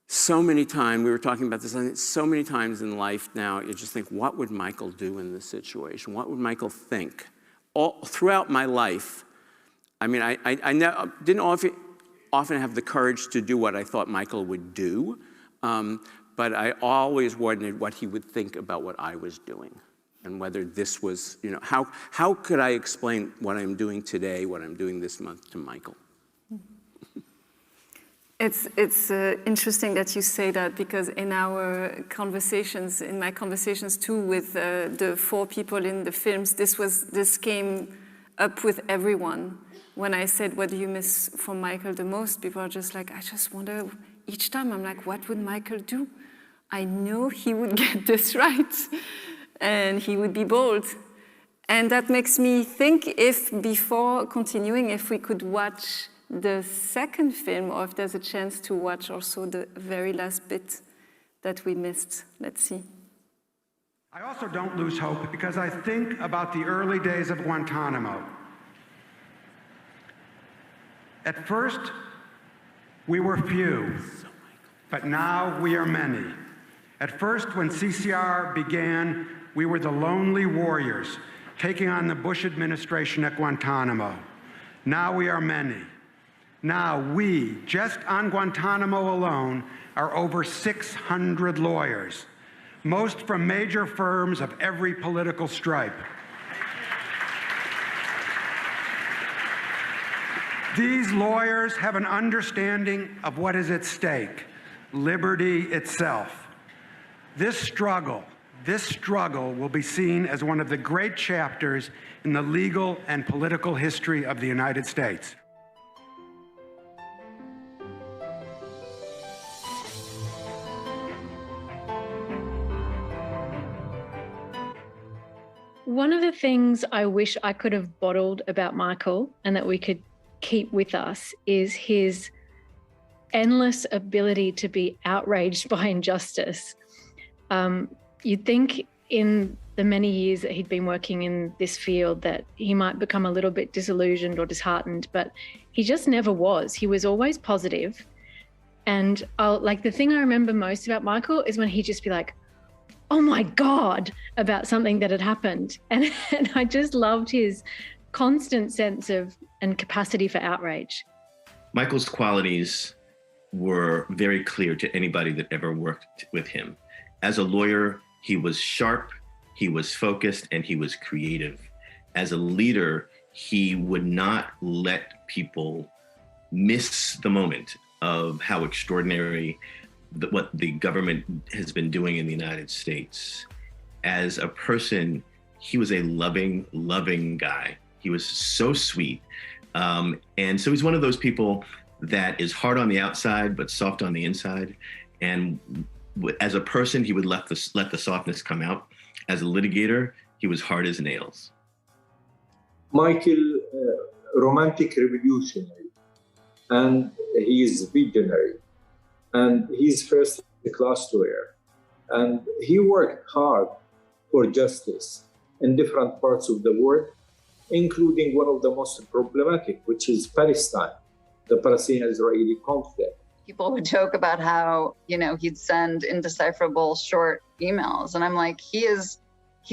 so many times we were talking about this. So many times in life now, you just think, what would Michael do in this situation? What would Michael think? Throughout my life, I didn't often have the courage to do what I thought Michael would do, but I always wondered what he would think about what I was doing. And whether this was, how could I explain what I'm doing today, what I'm doing this month to Michael? It's interesting that you say that, because in our conversations, in my conversations too with the 4 people in the films, this came up with everyone. When I said, what do you miss from Michael the most? People are just like, I just wonder, each time I'm like, what would Michael do? I know he would get this right. And he would be bold. And that makes me think, if before continuing, if we could watch the second film, or if there's a chance to watch also the very last bit that we missed. Let's see. I also don't lose hope because I think about the early days of Guantanamo. At first, we were few, but now we are many. At first, when CCR began, we were the lonely warriors taking on the Bush administration at Guantanamo. Now we are many. Now we, just on Guantanamo alone, are over 600 lawyers. most from major firms of every political stripe. These lawyers have an understanding of what is at stake, liberty itself. This struggle will be seen as one of the great chapters in the legal and political history of the United States. One of the things I wish I could have bottled about Michael and that we could keep with us is his endless ability to be outraged by injustice. You'd think in the many years that he'd been working in this field that he might become a little bit disillusioned or disheartened, but he just never was. He was always positive. And the thing I remember most about Michael is when he'd just be like, oh my God, about something that had happened. And I just loved his constant sense of and capacity for outrage. Michael's qualities were very clear to anybody that ever worked with him. As a lawyer, he was sharp, he was focused, and he was creative. As a leader, he would not let people miss the moment of how extraordinary what the government has been doing in the United States. As a person, he was a loving guy. He was so sweet. And so he's one of those people that is hard on the outside, but soft on the inside. And as a person, he would let the softness come out. As a litigator, he was hard as nails. Michael, romantic revolutionary, and he is visionary, and he's first-class lawyer. And he worked hard for justice in different parts of the world, including one of the most problematic, which is Palestine, the Palestinian-Israeli conflict. People would joke about how, he'd send indecipherable short emails. And I'm like, he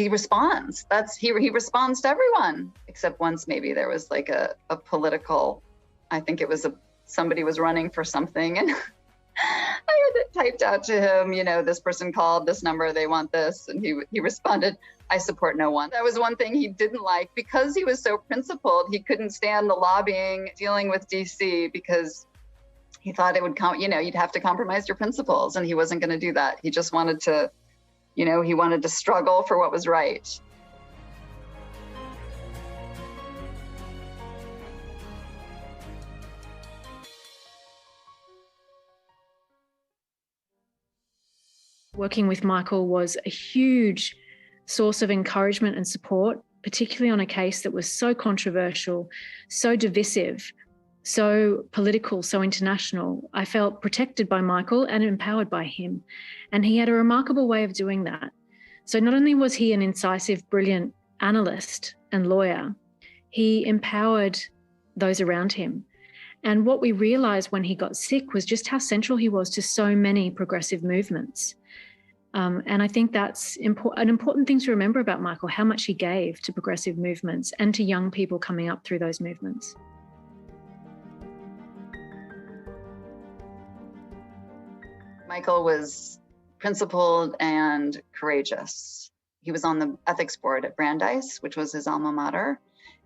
responds. He responds to everyone. Except once maybe there was like a political, I think it was somebody was running for something. And I had it typed out to him, this person called this number, they want this. And he responded, I support no one. That was one thing he didn't like. Because he was so principled, he couldn't stand the lobbying, dealing with DC, because he thought it would come, you'd have to compromise your principles, and he wasn't going to do that. He just wanted to, he wanted to struggle for what was right. Working with Michael was a huge source of encouragement and support, particularly on a case that was so controversial, so divisive, so political, so international. I felt protected by Michael and empowered by him. And he had a remarkable way of doing that. So not only was he an incisive, brilliant analyst and lawyer, he empowered those around him. And what we realized when he got sick was just how central he was to so many progressive movements. And I think that's an important thing to remember about Michael, how much he gave to progressive movements and to young people coming up through those movements. Michael was principled and courageous. He was on the ethics board at Brandeis, which was his alma mater,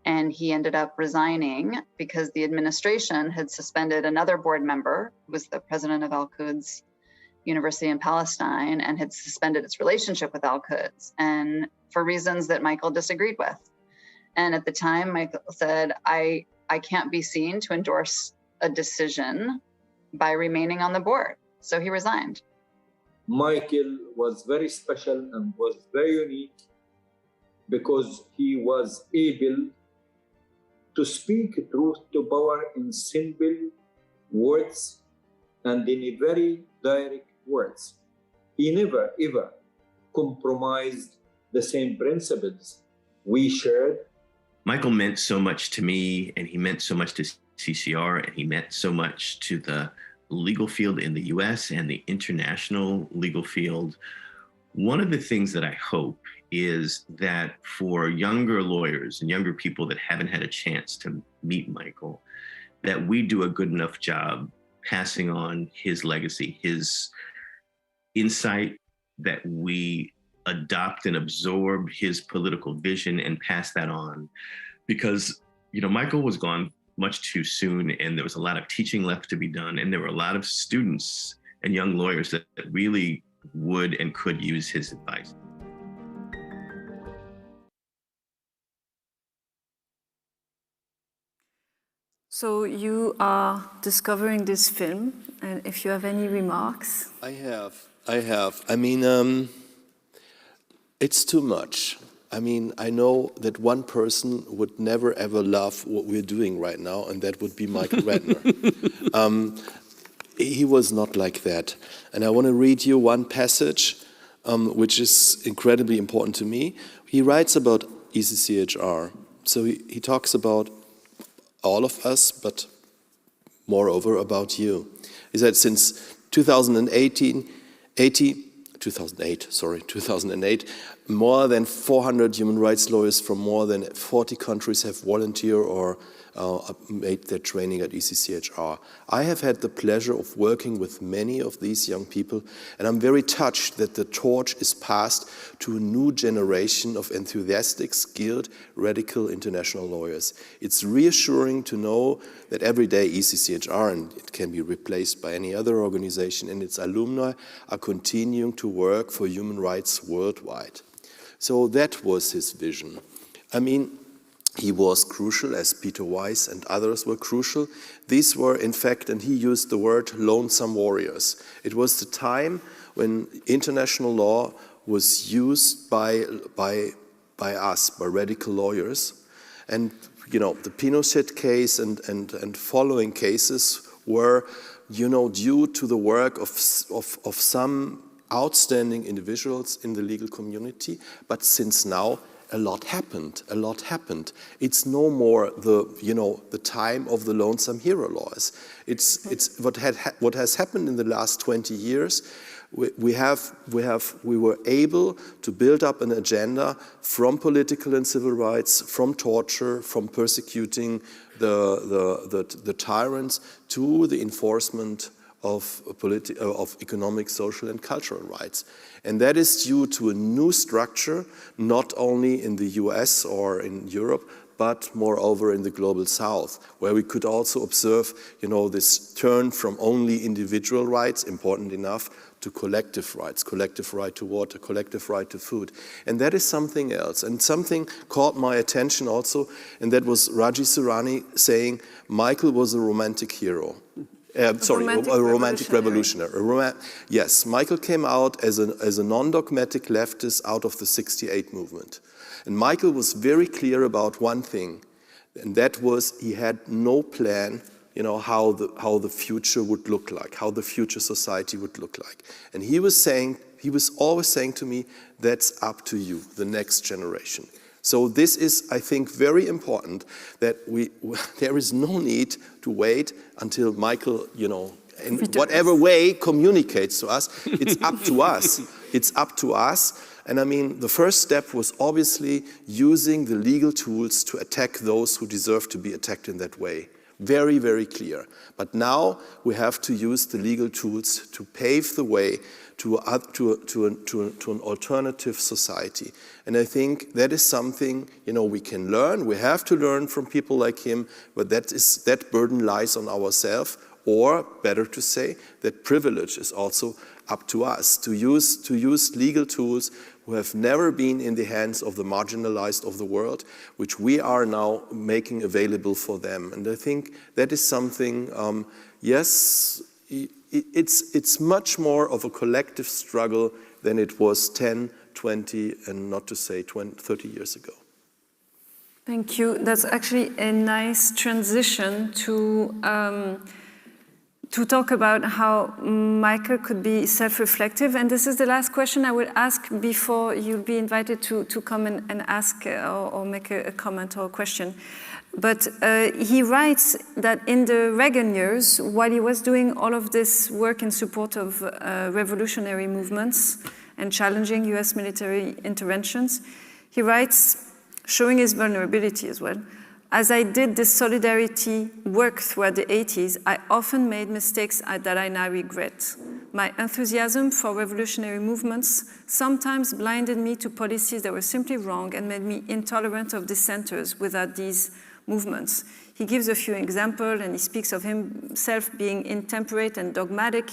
and he ended up resigning because the administration had suspended another board member, who was the president of Al-Quds University in Palestine, and had suspended its relationship with Al-Quds, and for reasons that Michael disagreed with. And at the time, Michael said, I can't be seen to endorse a decision by remaining on the board. So he resigned. Michael was very special and was very unique because he was able to speak truth to power in simple words and in a very direct words. He never, ever compromised the same principles we shared. Michael meant so much to me, and he meant so much to CCR, and he meant so much to the legal field in the US and the international legal field. One of the things that I hope is that for younger lawyers and younger people that haven't had a chance to meet Michael, that we do a good enough job passing on his legacy, his insight, that we adopt and absorb his political vision and pass that on. Because, you know, Michael was gone much too soon, and there was a lot of teaching left to be done, and there were a lot of students and young lawyers that really would and could use his advice. So you are discovering this film, and if you have any remarks? I have. I mean, it's too much. I mean, I know that one person would never ever love what we're doing right now, and that would be Michael Ratner. He was not like that. And I want to read you one passage, which is incredibly important to me. He writes about ECCHR. So he talks about all of us, but moreover about you. He said since 2008, more than 400 human rights lawyers from more than 40 countries have volunteered or made their training at ECCHR. I have had the pleasure of working with many of these young people, and I'm very touched that the torch is passed to a new generation of enthusiastic, skilled, radical international lawyers. It's reassuring to know that every day ECCHR, and it can be replaced by any other organization, and its alumni are continuing to work for human rights worldwide. So that was his vision. I mean, he was crucial, as Peter Weiss and others were crucial. These were, in fact, and he used the word lonesome warriors. It was the time when international law was used by us, by radical lawyers. And, you know, the Pinochet case and following cases were, you know, due to the work of some outstanding individuals in the legal community. But since now, a lot happened. It's no more the time of the lonesome hero laws. It's what has happened in the last 20 years. We were able to build up an agenda from political and civil rights, from torture, from persecuting the tyrants, to the enforcement of economic, social, and cultural rights. And that is due to a new structure, not only in the US or in Europe, but moreover in the global South, where we could also observe, you know, this turn from only individual rights, important enough, to collective rights, collective right to water, collective right to food. And that is something else. And something caught my attention also, and that was Raji Surani saying, Michael was a romantic hero. A romantic revolutionary. Yes, Michael came out as a non-dogmatic leftist out of the '68 movement. And Michael was very clear about one thing, and that was he had no plan, you know, how the future would look like, how the future society would look like. And he was always saying to me, that's up to you, the next generation. So this is, I think, very important that there is no need to wait until Michael, you know, in whatever way communicates to us. It's up to us. It's up to us. And I mean, the first step was obviously using the legal tools to attack those who deserve to be attacked in that way. Very, very clear. But now we have to use the legal tools to pave the way to an alternative society. And I think that is something, you know, we can learn. We have to learn from people like him, but that burden lies on ourselves, or better to say, that privilege is also up to us to use legal tools who have never been in the hands of the marginalized of the world, which we are now making available for them. And I think that is something, yes, it's much more of a collective struggle than it was 10, 20, and not to say 20, 30 years ago. Thank you. That's actually a nice transition to talk about how Michael could be self-reflective. And this is the last question I would ask before you'll be invited to come and ask or make a comment or a question. But he writes that in the Reagan years, while he was doing all of this work in support of revolutionary movements and challenging US military interventions, he writes, showing his vulnerability as well, As I did this solidarity work throughout the 80s, I often made mistakes that I now regret. My enthusiasm for revolutionary movements sometimes blinded me to policies that were simply wrong and made me intolerant of dissenters without these movements. He gives a few examples and he speaks of himself being intemperate and dogmatic.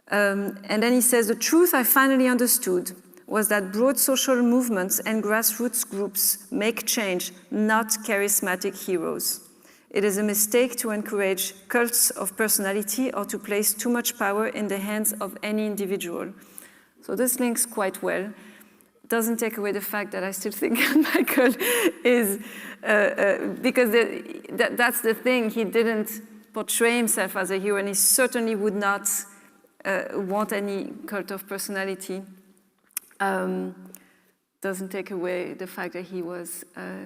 And then he says, the truth I finally understood was that broad social movements and grassroots groups make change, not charismatic heroes. It is a mistake to encourage cults of personality or to place too much power in the hands of any individual. So this links quite well. Doesn't take away the fact that I still think Michael is, because that's the thing, he didn't portray himself as a hero, and he certainly would not want any cult of personality. Doesn't take away the fact that he was a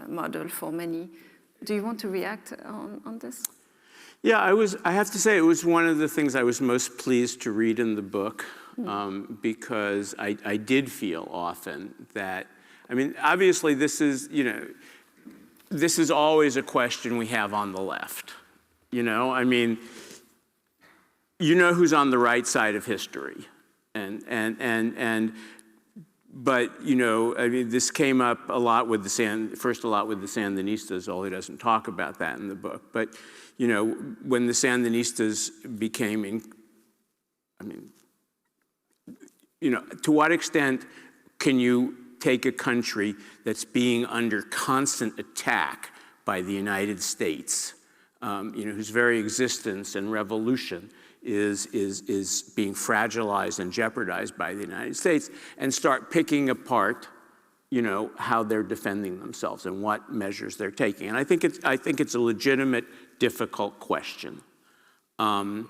model for many. Do you want to react on this? Yeah, I have to say it was one of the things I was most pleased to read in the book, because I did feel often that, I mean, obviously this is, this is always a question we have on the left. I mean, who's on the right side of history, but I mean, this came up a lot with the Sandinistas, although he doesn't talk about that in the book. But when the Sandinistas became, to what extent can you take a country that's being under constant attack by the United States, whose very existence and revolution is being fragilized and jeopardized by the United States, and start picking apart, how they're defending themselves and what measures they're taking. And I think it's a legitimate, difficult question. The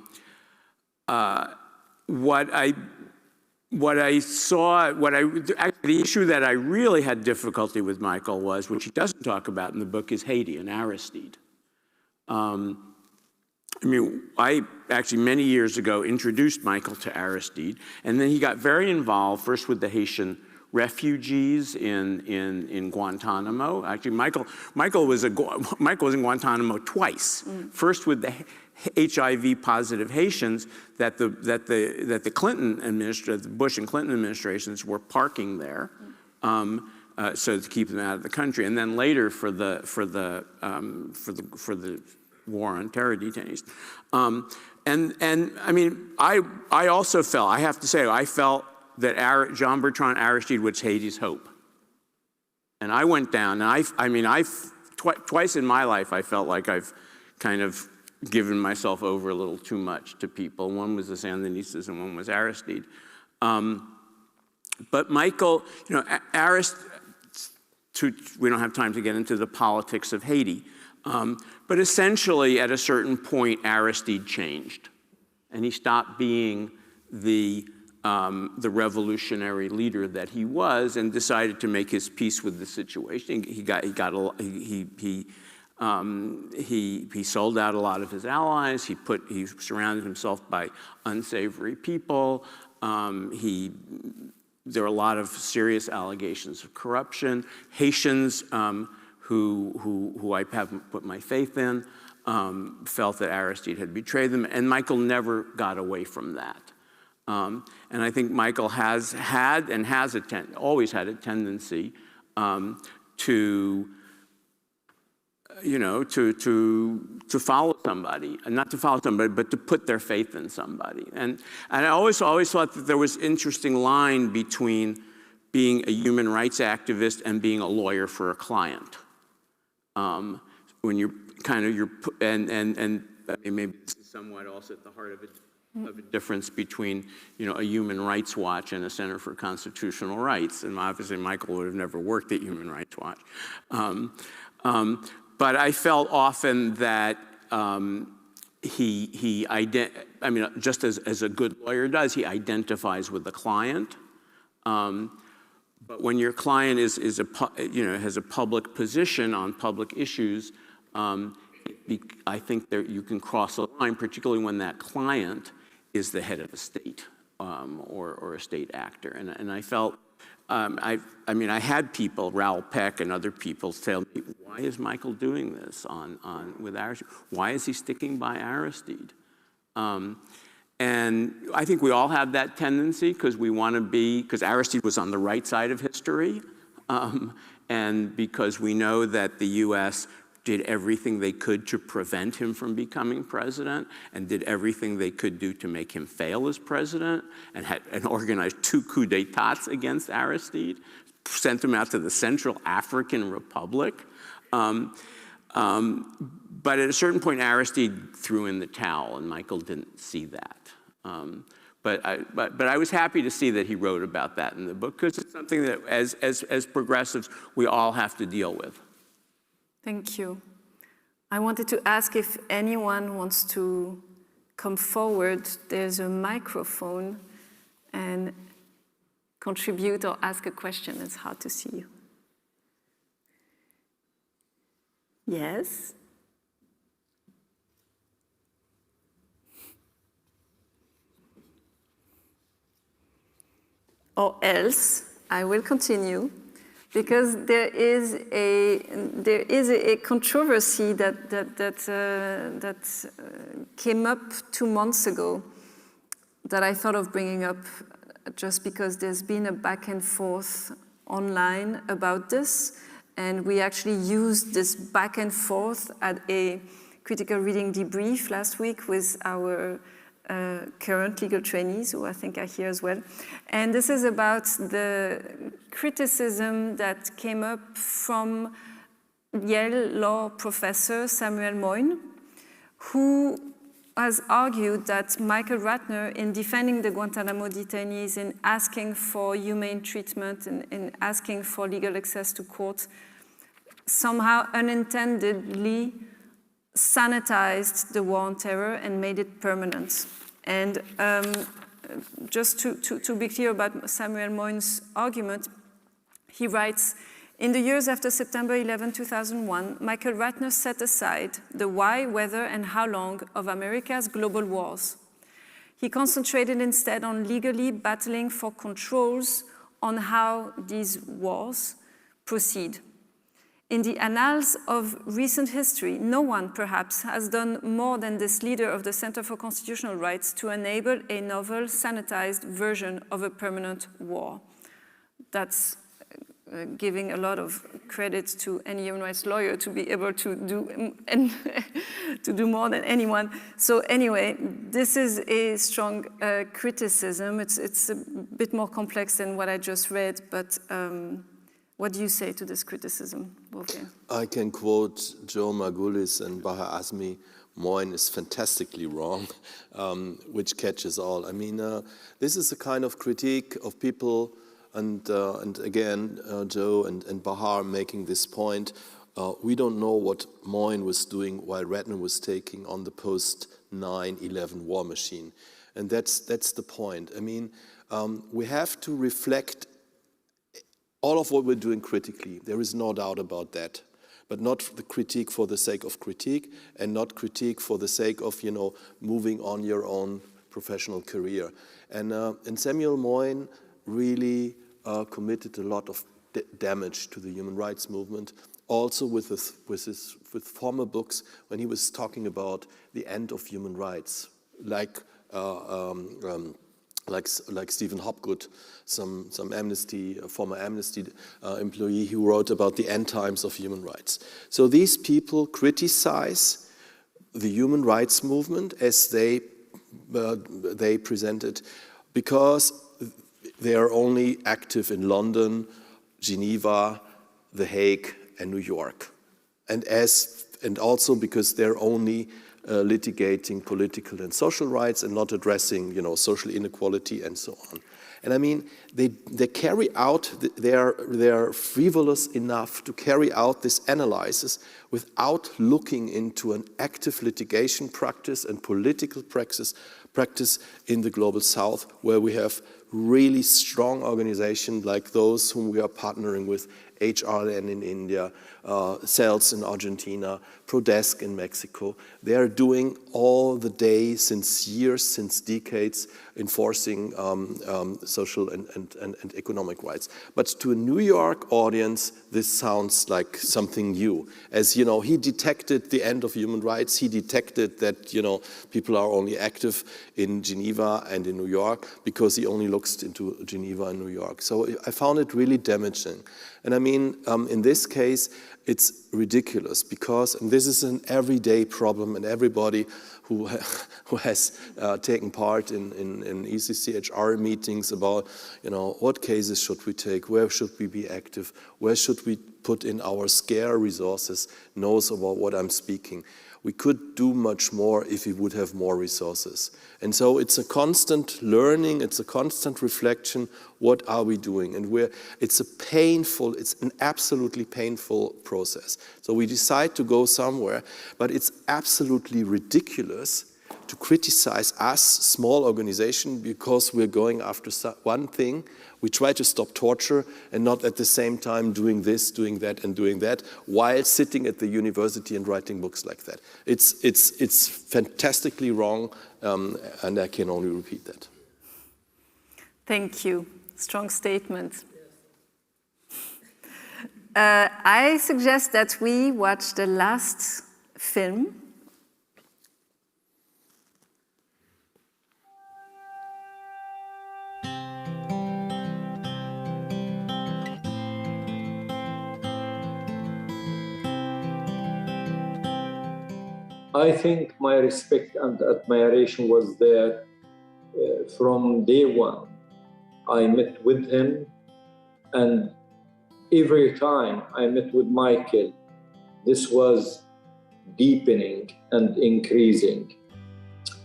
issue that I really had difficulty with Michael was, which he doesn't talk about in the book, is Haiti and Aristide. I actually many years ago introduced Michael to Aristide, and then he got very involved first with the Haitian refugees in Guantanamo. Actually, Michael was in Guantanamo twice. First with the HIV positive Haitians that the Clinton administration, the Bush and Clinton administrations were parking there, so to keep them out of the country, and then later for the war on terror detainees. And I mean, I also felt, I have to say, I felt that Jean-Bertrand Aristide was Haiti's hope. And I went down, and twice in my life, I felt like I've kind of given myself over a little too much to people. One was the Sandinistas and one was Aristide. But Michael, Aristide, we don't have time to get into the politics of Haiti, but essentially at a certain point, Aristide changed. And he stopped being the revolutionary leader that he was, and decided to make his peace with the situation. He sold out a lot of his allies. He surrounded himself by unsavory people. There were a lot of serious allegations of corruption. Haitians, who I haven't put my faith in, felt that Aristide had betrayed them, and Michael never got away from that. And I think Michael has had and always had a tendency to follow somebody, and not to follow somebody, but to put their faith in somebody. And I always thought that there was an interesting line between being a human rights activist and being a lawyer for a client. When maybe this is somewhat also at the heart of a difference between, a Human Rights Watch and a Center for Constitutional Rights. And obviously, Michael would have never worked at Human Rights Watch. But I felt often that just as a good lawyer does, he identifies with the client. But when your client has a public position on public issues, I think that you can cross a line, particularly when that client is the head of a state or a state actor. And I felt I mean, I had people, Raoul Peck and other people, tell me, why is Michael doing this with Aristide? Why is he sticking by Aristide? And I think we all have that tendency because we want to be, because Aristide was on the right side of history, and because we know that the US did everything they could to prevent him from becoming president, and did everything they could do to make him fail as president, and organized 2 coups d'etats against Aristide, sent him out to the Central African Republic. But at a certain point, Aristide threw in the towel, and Michael didn't see that. But I was happy to see that he wrote about that in the book, because it's something that, as progressives, we all have to deal with. Thank you. I wanted to ask if anyone wants to come forward. There's a microphone, and contribute or ask a question. It's hard to see you. Yes? Or else, I will continue, because there is a controversy that came up 2 months ago that I thought of bringing up just because there's been a back and forth online about this, and we actually used this back and forth at a critical reading debrief last week with our current legal trainees, who I think are here as well. And this is about the criticism that came up from Yale law professor Samuel Moyn, who has argued that Michael Ratner, in defending the Guantanamo detainees, in asking for humane treatment, and in asking for legal access to court, somehow unintendedly sanitized the war on terror and made it permanent. And just to be clear about Samuel Moyn's argument, he writes, in the years after September 11, 2001, Michael Ratner set aside the why, whether, and how long of America's global wars. He concentrated instead on legally battling for controls on how these wars proceed. In the annals of recent history, no one, perhaps, has done more than this leader of the Center for Constitutional Rights to enable a novel, sanitized version of a permanent war. That's giving a lot of credit to any human rights lawyer to be able to do and to do more than anyone. So anyway, this is a strong criticism. It's a bit more complex than what I just read, but what do you say to this criticism, Wolfgang? I can quote Joe Margulis and Baha Azmi. Moyn is fantastically wrong, which catches all. I mean, this is a kind of critique of people, and again, Joe and Bahar making this point. We don't know what Moyn was doing while Ratner was taking on the post-9/11 war machine. And that's the point. I mean, we have to reflect all of what we're doing critically. There is no doubt about that. But not the critique for the sake of critique, and not critique for the sake of, moving on your own professional career. And Samuel Moyn really committed a lot of damage to the human rights movement, also with former books when he was talking about the end of human rights, like Stephen Hopgood, some former Amnesty employee who wrote about the end times of human rights. So these people criticize the human rights movement as they present it, because they are only active in London, Geneva, The Hague, and New York, and also because they're only litigating political and social rights and not addressing, social inequality and so on. And I mean, they carry out, they're frivolous enough to carry out this analysis without looking into an active litigation practice and political practice in the Global South, where we have really strong organizations like those whom we are partnering with, HRN in India, cells in Argentina, Prodesk in Mexico. They are doing all the day, since years, since decades, enforcing social and economic rights. But to a New York audience, this sounds like something new. As you know, he detected the end of human rights. He detected that, you know, people are only active in Geneva and in New York because he only looks into Geneva and New York. So I found it really damaging. And I mean, in this case, it's ridiculous because, and this is an everyday problem, and everybody who has taken part in ECCHR meetings about, you know, what cases should we take, where should we be active, where should we put in our scarce resources, knows about what I'm speaking. We could do much more if we would have more resources. And so it's a constant learning, it's a constant reflection, what are we doing? And it's an absolutely painful process. So we decide to go somewhere, but it's absolutely ridiculous to criticize us, small organization, because we're going after one thing. We try to stop torture and not at the same time doing this, doing that, and doing that, while sitting at the university and writing books like that. It's fantastically wrong, and I can only repeat that. Thank you. Strong statement. I suggest that we watch the last film. I think my respect and admiration was there from day one. I met with him, and every time I met with Michael, this was deepening and increasing.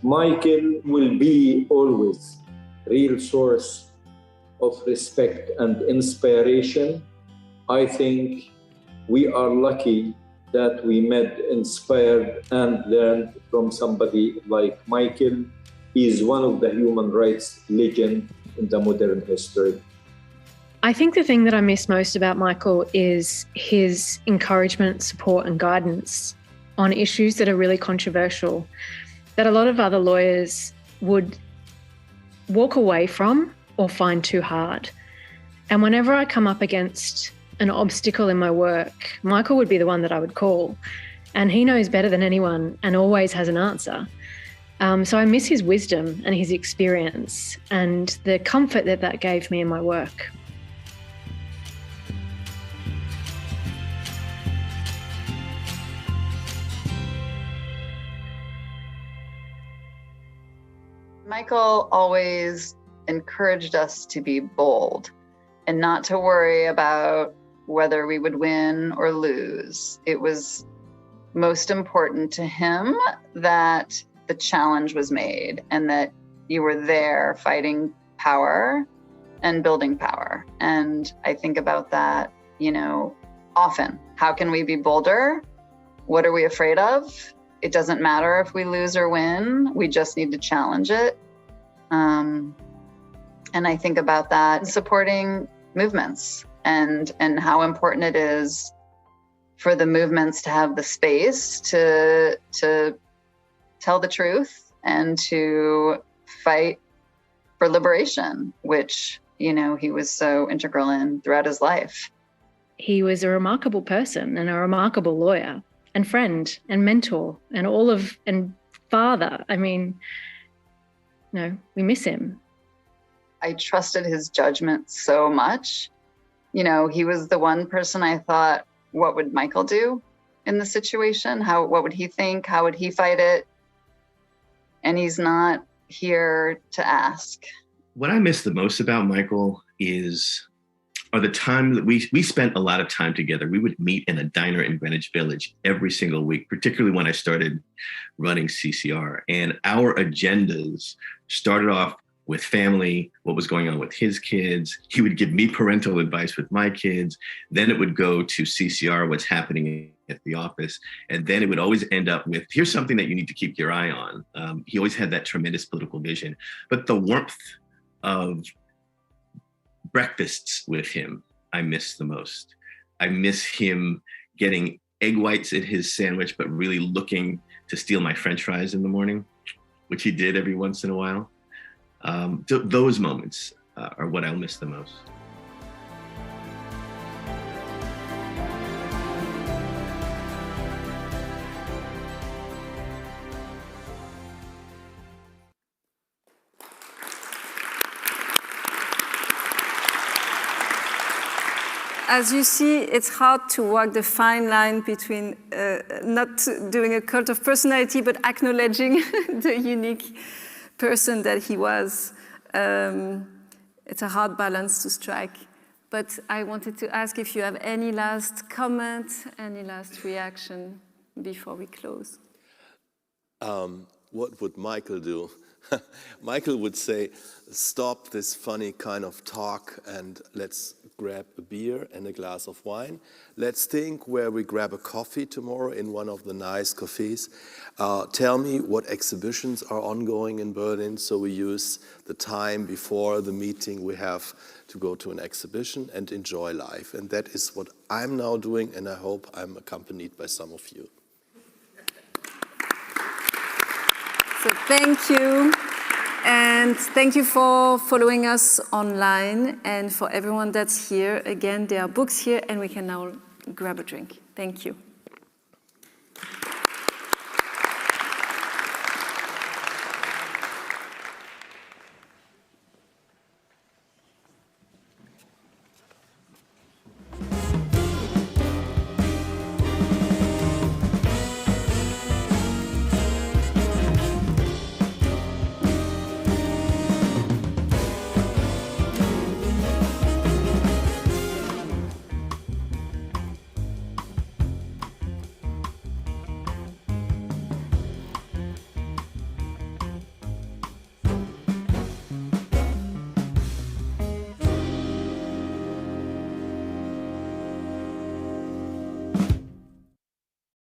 Michael will be always real source of respect and inspiration. I think we are lucky that we met, inspired, and learned from somebody like Michael. He is one of the human rights legends in the modern history. I think the thing that I miss most about Michael is his encouragement, support, and guidance on issues that are really controversial, that a lot of other lawyers would walk away from or find too hard. And whenever I come up against an obstacle in my work, Michael would be the one that I would call. And he knows better than anyone and always has an answer. So I miss his wisdom and his experience and the comfort that that gave me in my work. Michael always encouraged us to be bold and not to worry about whether we would win or lose. It was most important to him that the challenge was made and that you were there fighting power and building power. And I think about that, you know, often. How can we be bolder? What are we afraid of? It doesn't matter if we lose or win. We just need to challenge it. And I think about that supporting movements and how important it is for the movements to have the space to tell the truth and to fight for liberation, which, you know, he was so integral in throughout his life. He was a remarkable person and a remarkable lawyer and friend and mentor and father. I mean, no, we miss him. I trusted his judgment so much. You know, he was the one person I thought, what would Michael do in the situation? What would he think? How would he fight it? And he's not here to ask. What I miss the most about Michael are the time that we spent a lot of time together. We would meet in a diner in Greenwich Village every single week, particularly when I started running CCR. And our agendas started off with family, what was going on with his kids. He would give me parental advice with my kids. Then it would go to CCR, what's happening at the office. And then it would always end up with, here's something that you need to keep your eye on. He always had that tremendous political vision. But the warmth of breakfasts with him, I miss the most. I miss him getting egg whites in his sandwich, but really looking to steal my French fries in the morning, which he did every once in a while. Those moments are what I'll miss the most. As you see, it's hard to walk the fine line between not doing a cult of personality, but acknowledging the unique person that he was. It's a hard balance to strike. But I wanted to ask if you have any last comment, any last reaction before we close. What would Michael do? Michael would say, stop this funny kind of talk and let's grab a beer and a glass of wine. Let's think where we grab a coffee tomorrow in one of the nice cafes. Tell me what exhibitions are ongoing in Berlin, so we use the time before the meeting we have to go to an exhibition and enjoy life. And that is what I'm now doing, and I hope I'm accompanied by some of you. So thank you, and thank you for following us online, and for everyone that's here. Again, there are books here, and we can now grab a drink. Thank you.